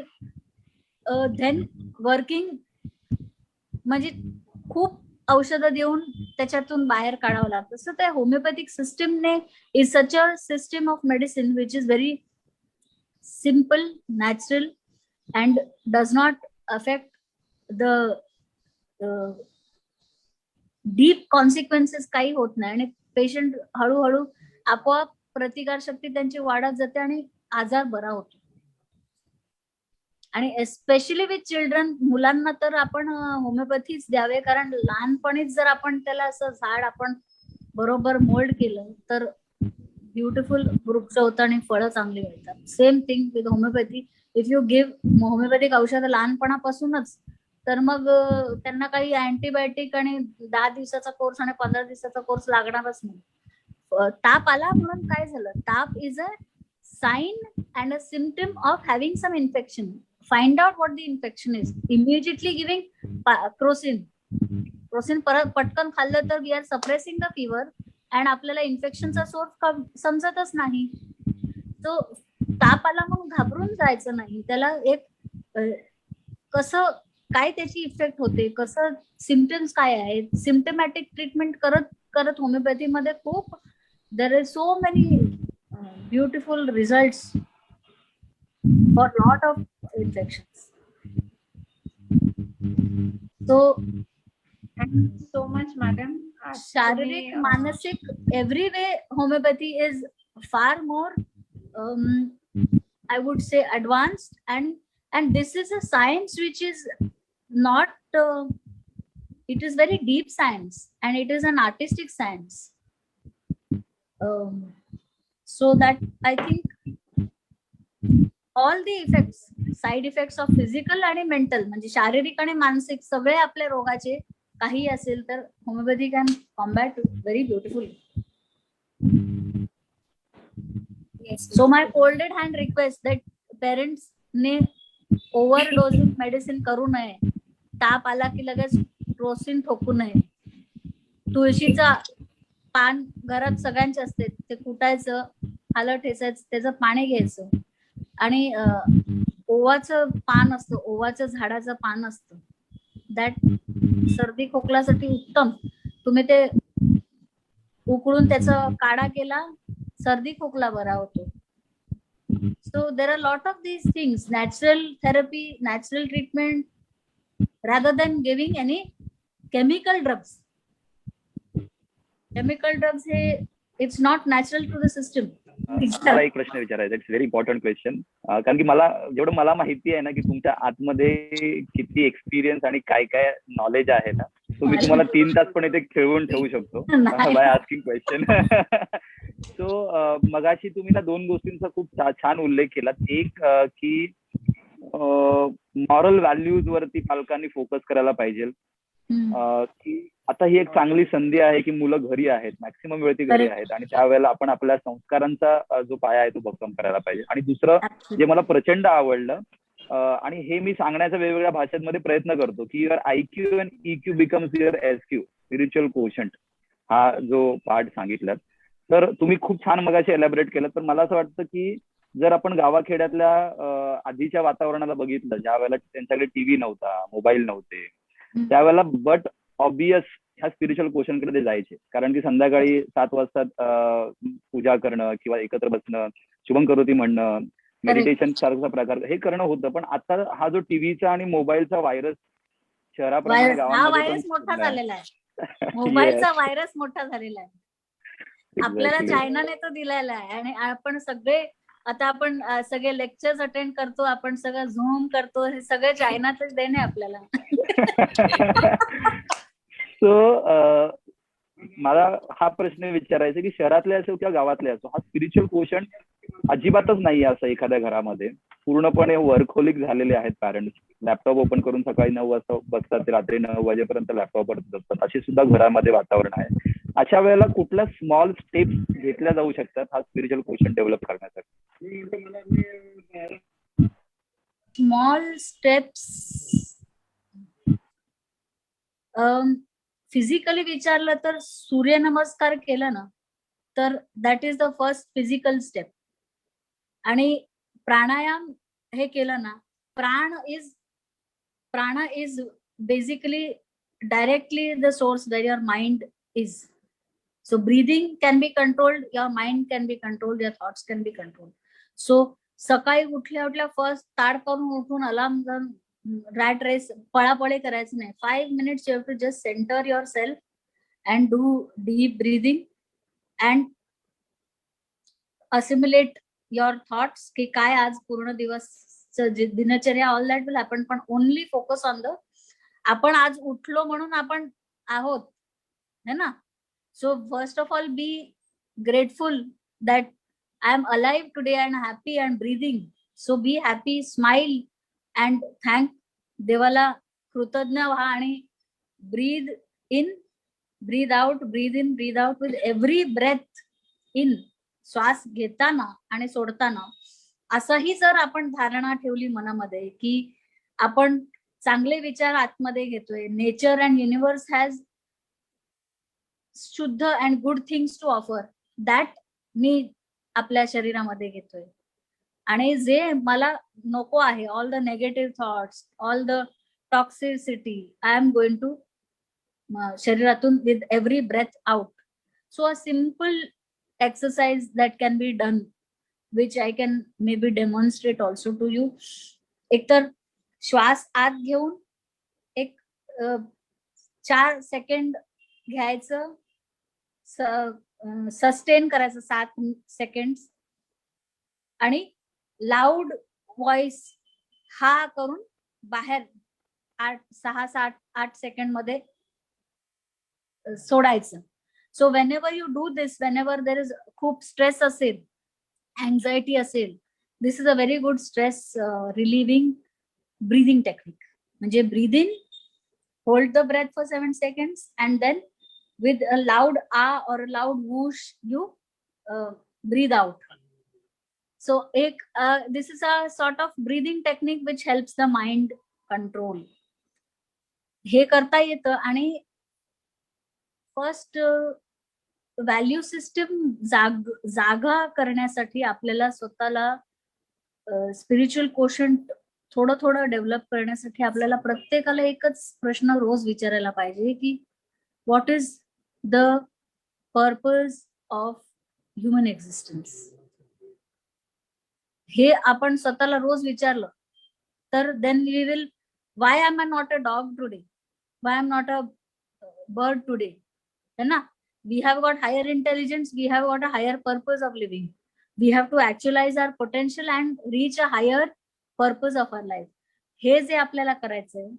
देन वर्किंग म्हणजे खूप औषधं देऊन त्याच्यातून बाहेर काढावं लागतं. सो त्या होमिओपॅथिक सिस्टमने is such a system of medicine which is very simple, natural and does not affect the deep consequences. काही होत नाही आणि पेशंट हळूहळू आपोआप प्रतिकार शक्ती त्यांची वाढत जाते आणि आजार बरा होतो. आणि एस्पेशली विथ चिल्ड्रन, मुलांना तर आपण होमिओपॅथीच द्यावे, कारण लहानपणीच जर आपण त्याला असं झाड आपण बरोबर मोल्ड केलं तर ब्युटिफुल वृक्ष होतं आणि फळं चांगली मिळतात. Same thing with homeopathy. If you give homeopathic औषधं लहानपणापासूनच, तर मग त्यांना काही अँटीबायोटिक आणि 10 दिवसाचा कोर्स आणि 15 दिवसाचा कोर्स लागणारच नाही. ताप आला म्हणून काय झालं? ताप is a sign and a symptom of having some infection. Find out what the infection is. Immediately giving Crocin. Crocin परत पटकन खाल्लं तर we are suppressing the fever and आपल्याला इन्फेक्शनचा सोर्स समजतच नाही. तो ताप आला म्हणून घाबरून जायचं नाही. त्याला एक कसं काय त्याची इफेक्ट होते, कसं सिम्पटम्स काय आहेत, सिम्पटमॅटिक ट्रीटमेंट करत करत होमिओपॅथीमध्ये खूप देर are so many beautiful results for lot of infections. So so much madam. शारीरिक, मानसिक, every way homeopathy is far more I would say advanced, and this is a science which is not it is very deep science and it is an artistic science. So that I think all the effects, side effects of physical आणि mental, म्हणजे शारीरिक आणि मानसिक सगळे आपल्या रोगाचे काही असेल तर homeopathy can combat very beautifully. So my folded hand request that parents ने ओव्हरडोजिंग मेडिसिन करू नये. ताप आला की लगेच क्रोसिन ठोकू नये. तुळशीचा पान घरात सगळ्यांचे असते, ते कुटायचं, खालं ठेचायचं, त्याचं पाणी घ्यायचं. आणि ओवाचं पान असतं, ओवाचं झाडाचं पान असतं, दॅट सर्दी खोकल्यासाठी उत्तम. तुम्ही ते उकळून त्याचा काढा केला, सर्दी खोकला बरा होतो. So there are lot of these things, natural therapy, natural treatment, rather than giving any chemical drugs. Chemical drugs हे it's not natural to the system. मला एक प्रश्न विचारायचा, इट्स व्हेरी इम्पॉर्टंट क्वेश्चन. कारण की मला जेवढं मला माहिती आहे ना की तुमच्या आतमध्ये किती एक्सपिरियन्स आणि काय काय नॉलेज आहे ना, तो मी तुम्हाला 3 तास पण इथे खेळवून ठेवू शकतो बाय आस्किंग क्वेश्चन. सो मगाशी तुम्ही ना 2 गोष्टींचा खूप छान उल्लेख केला. एक की मॉरल व्हॅल्यूज वरती पालकांनी फोकस करायला पाहिजे. की आता ही एक चांगली संधी आहे की मुलं घरी आहेत, मॅक्सिमम वेळ ती घरी आहेत, आणि त्यावेळेला आपण आपल्या संस्कारांचा जो पाया आहे तो भक्कम करायला पाहिजे. आणि दुसरं जे मला प्रचंड आवडलं, आणि हे मी सांगण्याचा वेगवेगळ्या भाषांमध्ये प्रयत्न करतो, की your IQ and EQ becomes your SQ, spiritual quotient, हा जो पार्ट सांगितला. तर तुम्ही खूप छान मगाशी एलॅबरेट केलं. तर मला असं वाटतं की जर आपण गावाखेड्यातल्या आधीच्या वातावरणाला बघितलं, ज्या वेळेला त्यांच्याकडे टीव्ही नव्हता, मोबाईल नव्हते, त्यावेळेला बट ऑब्वियस ह्या स्पिरिच्युअल क्वेश्चन कडे ते जायचे. कारण की संध्याकाळी 7 वाजता पूजा करणं किंवा एकत्र बसणं, शुभम करोती म्हणणं, मेडिटेशन सारखा प्रकार हे करणं होतं. पण आता हा जो टीव्हीचा आणि मोबाईलचा व्हायरस शहराप्रमाणे गावामध्ये व्हायरस मोठा झालेला आहे. मोबाईलचा व्हायरस मोठा झालेला आहे. आपल्याला चायनाने तो दिलेला आहे. आणि आपण सगळे आता आपण सगळे लेक्चर्स अटेंड करतो, आपण सगळं झूम करतो, हे सगळे चायनाचेच देणे आपल्याला. सो मला हा प्रश्न विचारायचा की शहरातले असो किंवा गावातले असो, हा स्पिरिच्युअल क्वेश्चन अजिबातच नाही असं एखाद्या घरामध्ये. पूर्णपणे वर्कहोलिक झालेले आहेत पॅरेंट्स. लॅपटॉप ओपन करून सकाळी 9 वाजता बसतात, ते रात्री 9 वाजेपर्यंत लॅपटॉपवर बसतात, अशी सुद्धा घरामध्ये वातावरण आहे. अशा वेळेला कुठल्या स्मॉल स्टेप्स घेतल्या जाऊ शकतात हा स्पिरिच्युअल क्वेश्चन डेव्हलप करण्यासाठी? स्मॉल स्टेप्स फिजिकली विचारलं तर सूर्यनमस्कार केलं ना, तर that is the first physical step. आणि प्राणायाम हे केलं ना, prana is basically directly the source where your mind is. So breathing can be controlled, your mind can be controlled, your thoughts can be controlled. So सकाळी उठल्या उठल्या first ताड करून उठून alarm rat race पळापळी करायचं नाही. 5 minutes you have to just center yourself and do deep breathing and assimilate your thoughts की काय आज पूर्ण दिवस दिनचर्या, ऑल दॅट विल हॅपन. पण ओनली फोकस ऑन द आपण आज उठलो म्हणून आपण आहोत है ना. So first of all, be grateful that I am alive today and happy and breathing. So be happy, smile and thank देवाला कृतज्ञ व्हा आणि breathe in, breathe out, breathe in, breathe out with every breath in. श्वास घेताना आणि सोडताना असंही जर आपण धारणा ठेवली मनामध्ये की आपण चांगले विचार आतमध्ये घेतोय, नेचर अँड युनिव्हर्स हॅज शुद्ध and good things to offer, that मी आपल्या शरीरामध्ये घेतोय. आणि जे मला नको आहे, all the negative thoughts, all the toxicity, I am going to शरीरातून with every breath out. So a simple exercise that can be done, which I can maybe demonstrate also to you. एकतर श्वास आत घेऊन एक 4 second घ्यायचं, sustain करायचं 7 second आणि loud voice हा करून बाहेर 6-8 सेकंड मध्ये सोडायचं. So whenever you do this, whenever there is खूप stress असेल, anxiety असेल, this is a very good stress relieving breathing technique. म्हणजे breathe in, hold the breath for 7 seconds and then with a loud ah or a loud whoosh you breathe out. So this is a sort of breathing technique which helps the mind control. हे करता येतं. आणि first value system जागा करण्यासाठी आपल्याला स्वतःला spiritual quotient थोडं थोडं डेव्हलप करण्यासाठी आपल्याला प्रत्येकाला एकच प्रश्न रोज विचारायला पाहिजे की what is the purpose of human existence. हे आपण स्वतःला रोज विचारलं तर then we will, why am I not a dog today, why am not a bird today, है ना. We have got higher intelligence, we have got a higher purpose of living. We have to actualize our potential and reach a higher purpose of our life. हे जे आपल्याला करायचंय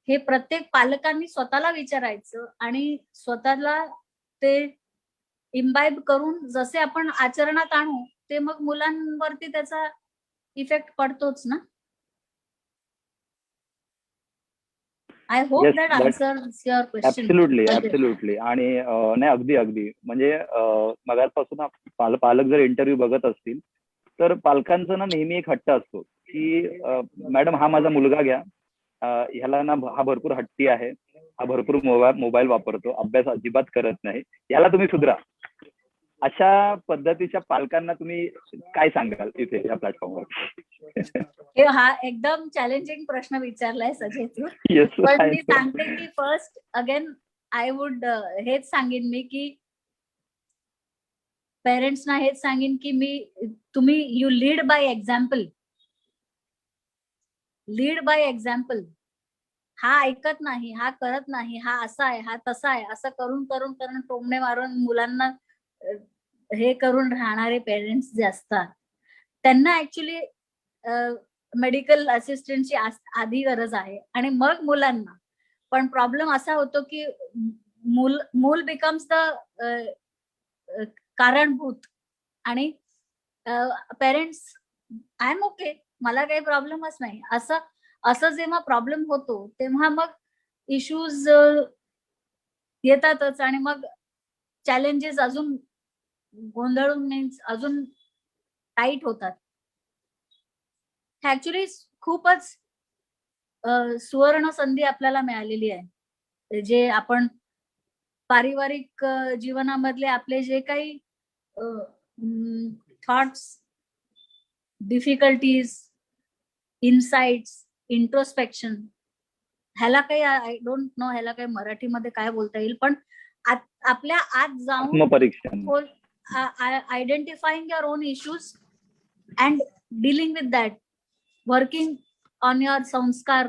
हे प्रत्येक पालकांनी स्वतःला विचारायचं आणि स्वतःला ते इम्बाइब करून जसे आपण आचरणात आणू ते मग मुलांवरती त्याचा इफेक्ट पडतोच ना. I hope Yes, that answers your question. Absolutely. आणि नाही अगदी म्हणजे मगापासून पालक जर इंटरव्ह्यू बघत असतील तर पालकांचा ना नेहमी एक हट्ट असतो की मॅडम हा माझा मुलगा घ्या, ह्याला ना हा भरपूर हट्टी आहे, हा भरपूर मोबाईल वापरतो, अभ्यास अजिबात करत नाही, याला तुम्ही सुधरा. अशा पद्धतीच्या पालकांना तुम्ही काय सांगाल इथे या प्लॅटफॉर्मवर? हा एकदम चॅलेंजिंग प्रश्न विचारलाय सजय तू. Yes, पण मी सांगते की फर्स्ट अगेन आय वुड हेच सांगेन मी की पेरेंट्सना हेच सांगेन की तुम्ही you lead by example. Lead by example. हा ऐकत नाही, हा करत नाही, हा असा आहे, हा तसा आहे, असं करून करून करून टोमणे मारून मुलांना हे करून राहणारे पेरेंट्स जे असतात त्यांना ऍक्च्युली मेडिकल असिस्टंटची आधी गरज आहे आणि मग मुलांना. पण प्रॉब्लेम असा होतो की मूल बिकम्स द कारणभूत आणि पेरेंट्स आय एम ओके, मला काही प्रॉब्लेमच नाही असं जेव्हा प्रॉब्लेम होतो तेव्हा मग इश्यूज येतातच आणि मग चॅलेंजेस अजून गोंधळून मीन्स अजून टाईट होतात. ऍक्च्युली खूपच सुवर्ण संधी आपल्याला मिळालेली आहे. जे आपण पारिवारिक जीवनामधले आपले जे काही थॉट्स, डिफिकल्टीज, इनसाइट्स, इंट्रोस्पेक्शन, ह्याला काही आय डोंट नो ह्याला काही मराठीमध्ये काय बोलता येईल, पण आपल्या आत जाऊन आत्मपरीक्षण, identifying your own issues and dealing with that, working on your संस्कार,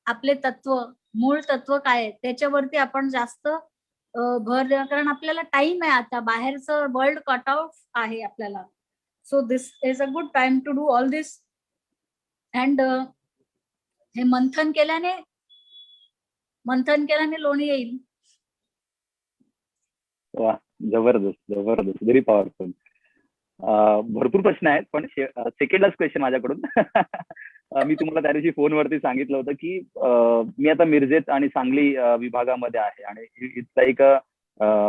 आपले तत्व, मूळ तत्व काय आहे त्याच्यावरती आपण जास्त भर द्या. कारण आपल्याला टाइम आहे आता, बाहेरचं वर्ल्ड कट ऑफ आहे आपल्याला. So this is a good time to do all this. And हे मंथन केल्याने लोणी येईल. वा, जबरदस्त जबरदस्त, व्हेरी पॉवरफुल. भरपूर प्रश्न आहेत, पण सेकंड लास्ट क्वेश्चन माझ्याकडून. मी तुम्हाला त्या दिवशी फोनवरती सांगितलं होतं की मी आता मिरजेत आणि सांगली विभागामध्ये आहे आणि इट्स लाईक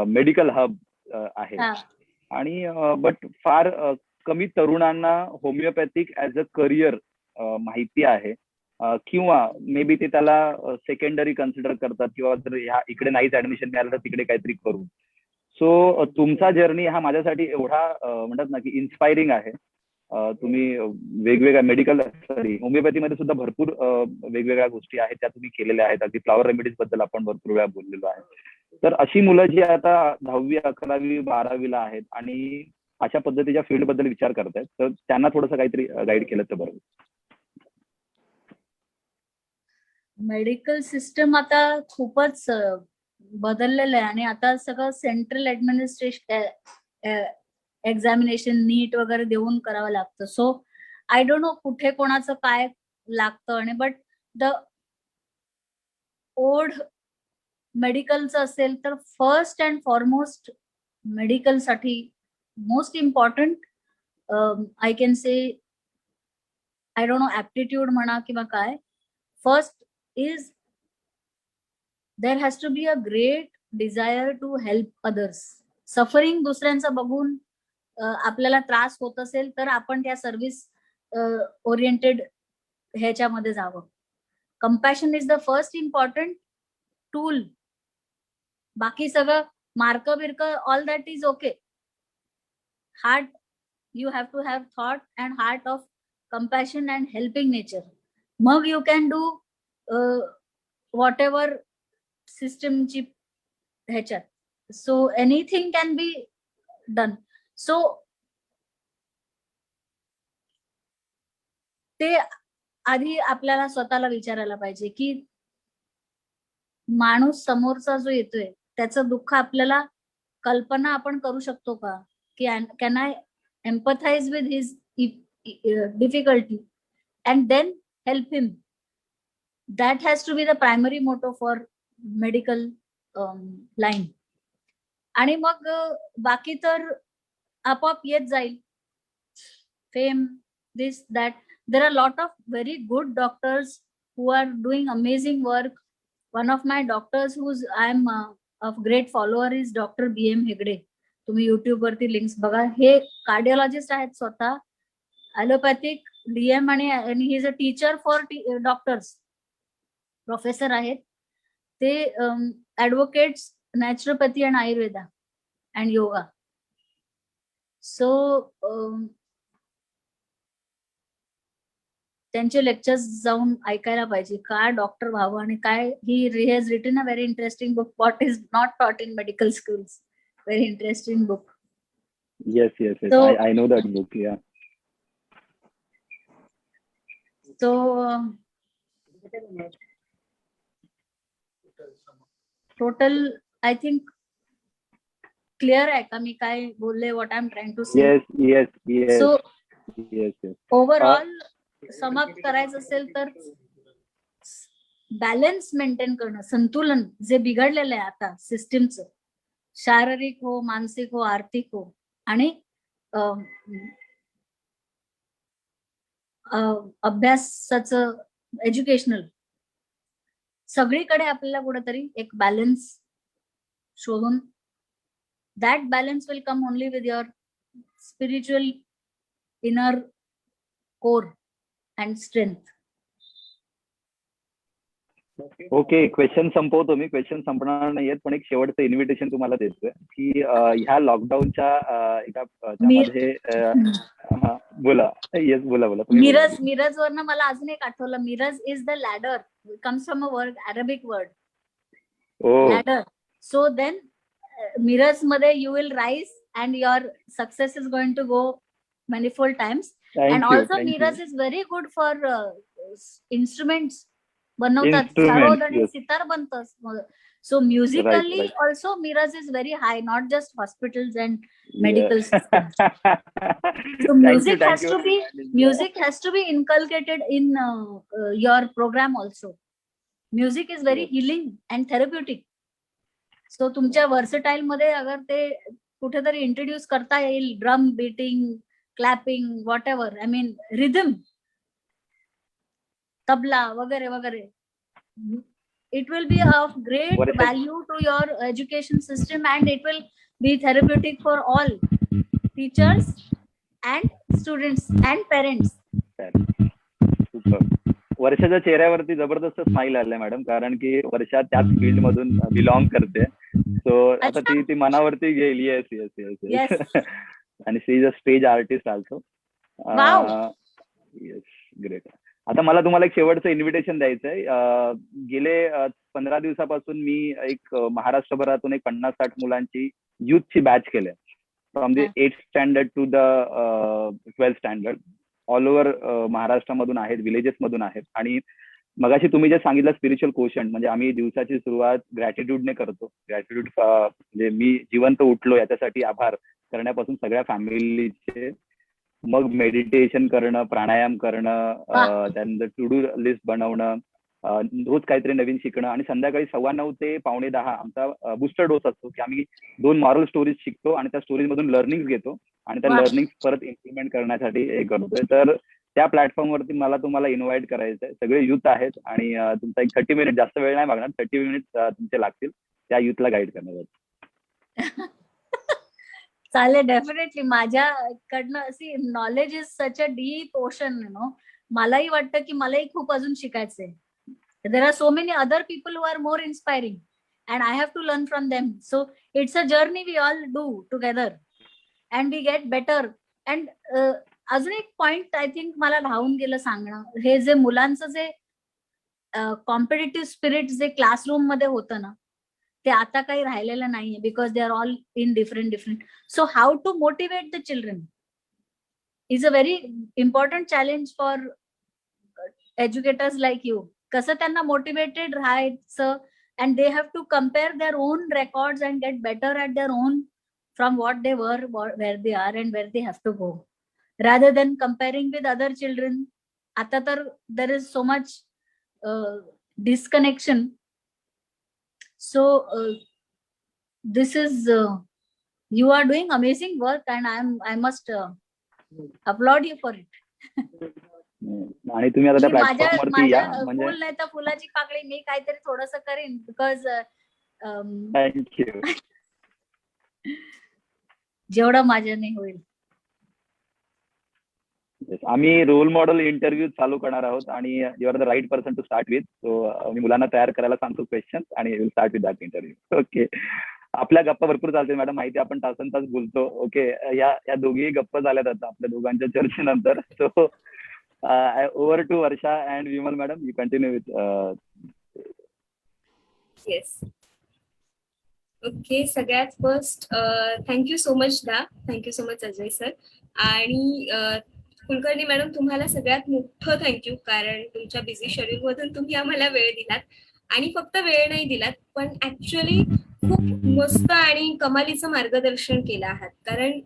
मेडिकल हब आहे. हा. आणि बट फार कमी तरुणांना होमिओपॅथिक ऍज अ करिअर माहिती आहे, किंवा मे बी ते त्याला सेकंडरी कन्सिडर करतात, किंवा जर ह्या इकडे नाहीच ऍडमिशन मिळालं तर तिकडे काहीतरी करू. सो तुमचा जर्नी हा माझ्यासाठी एवढा म्हणतात ना की इन्स्पायरिंग आहे. तुम्ही वेगवेगळ्या मेडिकल होमिओपॅथीमध्ये सुद्धा भरपूर वेगवेगळ्या गोष्टी आहेत त्या तुम्ही केलेल्या आहेत. अगदी फ्लॉवर रेमेडीज बद्दल आपण भरपूर वेळा बोललेलो आहे. तर अशी मुलं जी आता 10वी 11वी 12वीला आहेत आणि अशा पद्धतीच्या फील्ड बद्दल विचार करतायत, तर त्यांना थोडंसं काहीतरी गाईड केलं तर बरं. मेडिकल सिस्टम आता खूपच बदललेलं आहे आणि आता सगळं सेंट्रल ऍडमिनिस्ट्रेशन एक्झामिनेशन नीट वगैरे देऊन करावं लागतं. सो आय डोंट नो कुठे कोणाचं काय लागतं, आणि बट द ओल्ड मेडिकलचं असेल तर फर्स्ट अँड फॉरमोस्ट मेडिकल साठी most important I can say, I don't know aptitude म्हणा किंवा काय, first is there has to be a great desire to help others. Suffering दुसऱ्यांचं बघून आपल्याला त्रास होत असेल तर आपण त्या सर्व्हिस ओरिएंटेड ह्याच्यामध्ये जावं. Compassion is the first important tool. बाकी सगळं मार्क बिर्क all that is okay. Heart, you have to have thought and heart of compassion and helping nature. Mug you can do whatever system ची ह्याच्यात. So anything can be done. So ते आधी आपल्याला स्वतःला विचारायला पाहिजे की माणूस समोरचा जो येतोय त्याचं दुःख आपल्याला कल्पना आपण करू शकतो का, की can I empathize with his difficulty and then help him. That has to be the primary motto for medical line. आणि मग बाकी तर आपोआप येत जाईल. Fame, this that. There are a lot of very good doctors who are doing amazing work. One of my doctors who's I am a great follower is Dr. B.M. Hegde. तुम्ही YouTube वरती links बघा. हे cardiologist आहेत स्वतः, allopathic DM, आणि he is a teacher for doctors, professor आहेत ते. Advocates naturopathy and ayurveda and yoga. So त्यांचे लेक्चर्स जाऊन ऐकायला पाहिजे, काय डॉक्टर व्हावं आणि काय. He has written a very interesting book, what is not taught in medical schools. Very interesting book. Yes. So, I know that book. Yeah. So total I think clear आहे का मी काय बोलले, what I'm trying to say? Yes. So yes. overall समाप्त करायचं असेल तर balance maintain करणं, संतुलन जे बिघडलेलं आहे आता सिस्टीमचं, शारीरिक हो, मानसिक हो, आर्थिक हो, आणि अभ्यासाचं, एज्युकेशनल, सगळीकडे आपल्याला कुठेतरी एक बॅलन्स शोधून, that balance will come only with your spiritual inner core and strength. Okay, question संपवतो मी. क्वेश्चन संपणार नाहीयेत, पण एक शेवटचं इन्व्हिटेशन तुम्हाला देतोय की ह्या लॉकडाऊनच्या एका त्यामध्ये बोला. येस, बोला. मिरज वरनं मला अजून एक आठवलं. Miraj is the ladder, comes from a word, Arabic word ladder. So then Miraj मध्ये you will rise and your success is going to go manifold times. And also Miraj is very good for instruments बनवतात, सरोद आणि सितार बनतं. So musically also Miraj is very high, not just hospitals and medical system. So music has to be inculcated in your program also. Music is very healing and therapeutic. So तुमच्या versatile मध्ये अगर ते कुठेतरी introduce करता येईल, drum beating, clapping, what ever, I mean rhythm, tabla वगैरे वगैरे, it will be of great Varsha- value to your education system, and it will be therapeutic for all teachers and students and parents. Super. वर्षाच्या चेहऱ्यावरती जबरदस्त smile आलाय madam, कारण की वर्षा त्याच field मधून बिलॉंग करते. सो आता ती मनावरती घेईल. Yes yes yes yes. आणि she is a stage artist also. Yes, great. आता मला तुम्हाला एक शेवटचं इन्व्हिटेशन द्यायचंय. गेले 15 दिवसापासून मी एक महाराष्ट्रभरातून एक 50-60 मुलांची युथची बॅच केली, from the 8th standard to the 12th standard. All over महाराष्ट्रामधून आहेत, विलेजेस मधून आहेत. आणि मगाशी तुम्ही जे सांगितलं स्पिरिच्युअल कोशंट, म्हणजे आम्ही दिवसाची सुरुवात ग्रॅटिट्यूडने करतो. ग्रॅटिट्यूड म्हणजे मी जिवंत उठलो याच्यासाठी आभार करण्यापासून सगळ्या फॅमिलीचे, मग मेडिटेशन करणं, प्राणायाम करणं, त्यानंतर टू डू लिस्ट बनवणं, रोज काहीतरी नवीन शिकणं, आणि संध्याकाळी 9:15 ते 9:45 आमचा बुस्टर डोस असतो, की आम्ही 2 मॉरल स्टोरीज शिकतो आणि त्या स्टोरीज मधून लर्निंग घेतो आणि त्या लर्निंग परत इम्प्लिमेंट करण्यासाठी हे करतोय. तर त्या प्लॅटफॉर्मवरती मला तुम्हाला इन्व्हाइट करायचं आहे. सगळे युथ आहेत आणि तुमचा एक 30 मिनिट, जास्त वेळ नाही मागणार, 30 मिनिट तुमचे लागतील त्या युथला गाईड करण्यासाठी. चालेल, डेफिनेटली. माझ्याकडनं अशी knowledge is such a deep ocean, you know. मलाही वाटतं की मलाही खूप अजून शिकायचंय. There are so many other people who are more inspiring and I have to learn from them. So it's a journey we all do together and we get better. And अजून एक point I think मला राहून गेलं सांगणं, हे जे मुलांचं जे कॉम्पिटिटिव्ह स्पिरिट जे क्लासरूम मध्ये होतं ना, ते आता काही राहिलेलं नाहीये, because they are all in different. So how to motivate the children is a very important challenge for educators like you. कसं त्यांना मोटिवेटेड राहायचं, and they have to compare their own records and get better at their own from what they were, where they are and where they have to go, rather than comparing with other children. आता तर there is so much disconnection. So this is you are doing amazing work and I must applaud you for it. आणि तुम्ही आता त्या प्लॅटफॉर्मवरती या, म्हणजे फुल नाही तर फुलाची पाकळी मी काहीतरी थोडस करेन, बिकॉज थँक्यू. जेवढं माझ्याने होईल. आम्ही रोल मॉडेल इंटरव्ह्यू चालू करणार आहोत आणि you are the right person to start with. So मी मुलांना तयार करायला सांगतो क्वेश्चन आणि will start with that interview. Okay. आपल्या गप्पा भरपूर चालते मॅडम, माहिती आपण तासन तास बोलतो. ओके. या दोघी गप्पा झाल्यात आता आपल्या दोघांच्या चर्चेनंतर. So over to Varsha and Vimal madam, you continue with. Yes. Okay. सगळ्यात फर्स्ट थँक्यू सो मच दा, thank you so much Ajay sir. आणि कुलकर्णी मॅडम, तुम्हाला सगळ्यात मोठं थँक्यू, कारण तुमच्या बिझी शेड्यूल मधून तुम्ही आम्हाला वेळ दिलात. आणि फक्त वेळ नाही दिलात, पण ऍक्च्युअली खूप मस्त आणि कमालीचं मार्गदर्शन केलं आहात. कारण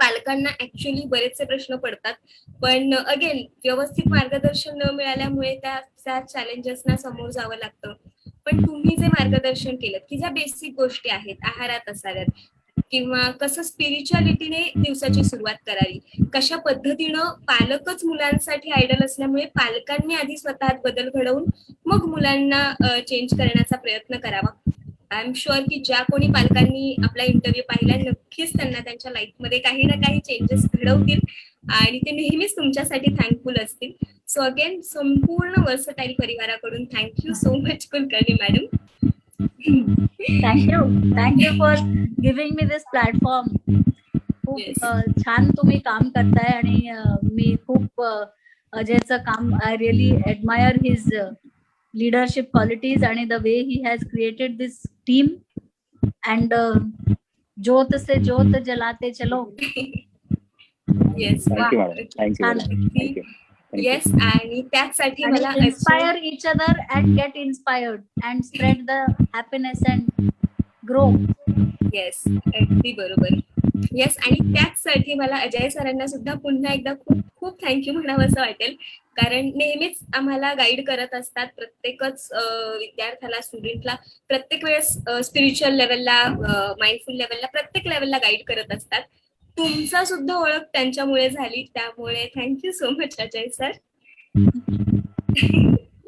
पालकांना ऍक्च्युअली बरेचसे प्रश्न पडतात, पण अगेन व्यवस्थित मार्गदर्शन न मिळाल्यामुळे त्या चॅलेंजेसना समोर जावं लागतं. पण तुम्ही जे मार्गदर्शन केलं, की ज्या बेसिक गोष्टी आहेत, आहारात असाव्यात, किंवा कसं स्पिरिच्युअलिटीने दिवसाची सुरुवात करावी, कशा पद्धतीनं पालकच मुलांसाठी आयडल असल्यामुळे पालकांनी आधी स्वतःत बदल घडवून मग मुलांना चेंज करण्याचा प्रयत्न करावा. आय एम शुअर की ज्या कोणी पालकांनी आपला इंटरव्ह्यू पाहिला, नक्कीच त्यांना त्यांच्या लाईफमध्ये काही ना काही चेंजेस घडवतील आणि ते नेहमीच तुमच्यासाठी थँकफुल असतील. सो अगेन संपूर्ण वर्सटाईल परिवाराकडून thank you so much Kulkarni madam. Thank you for giving me this platform. खूप छान तुम्ही काम करताय आणि मी खूप अजयचं काम, I really admire his leadership qualities and the way he has created this team, and jyot se jyot jalate chalo. Yes. Thank you madam. Thank you. Yes. आणि त्यासाठी मला inspire each other and get inspired and spread the happiness and grow. Yes, अगदी बरोबर. Yes, आणि त्याचसाठी मला अजय सरांना सुद्धा पुन्हा एकदा खूप खूप थँक्यू म्हणावं असं वाटेल, कारण नेहमीच आम्हाला गाईड करत असतात. प्रत्येकच विद्यार्थ्याला, स्टुडंटला प्रत्येक वेळेस स्पिरिच्युअल लेवलला, माइंडफुल लेवलला, प्रत्येक लेवलला गाईड करत असतात. तुमचा सुद्धा ओळख त्यांच्यामुळे झाली, त्यामुळे thank you so much Ajay sir.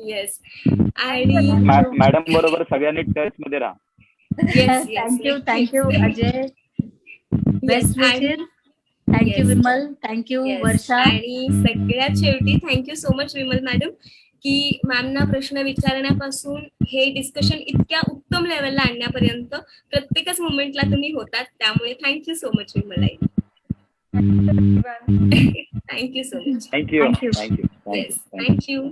Yes, आणि मॅडम बरोबर सगळ्यांनी टच मध्ये राहा. Yes yes, thank you Ajay. Best wishes. Thank you Yes. Vimal. Thank you Yes. Varsha. आणि सगळ्यात शेवटी thank you so much Vimal madam, की मॅमना प्रश्न विचारण्यापासून हे डिस्कशन इतक्या उत्तम लेवलला आणण्यापर्यंत प्रत्येकच मोमेंटला तुम्ही होतात, त्यामुळे thank you so much Vimal. Thank you so much. Thank you Thank you. Thank you yes, thank you.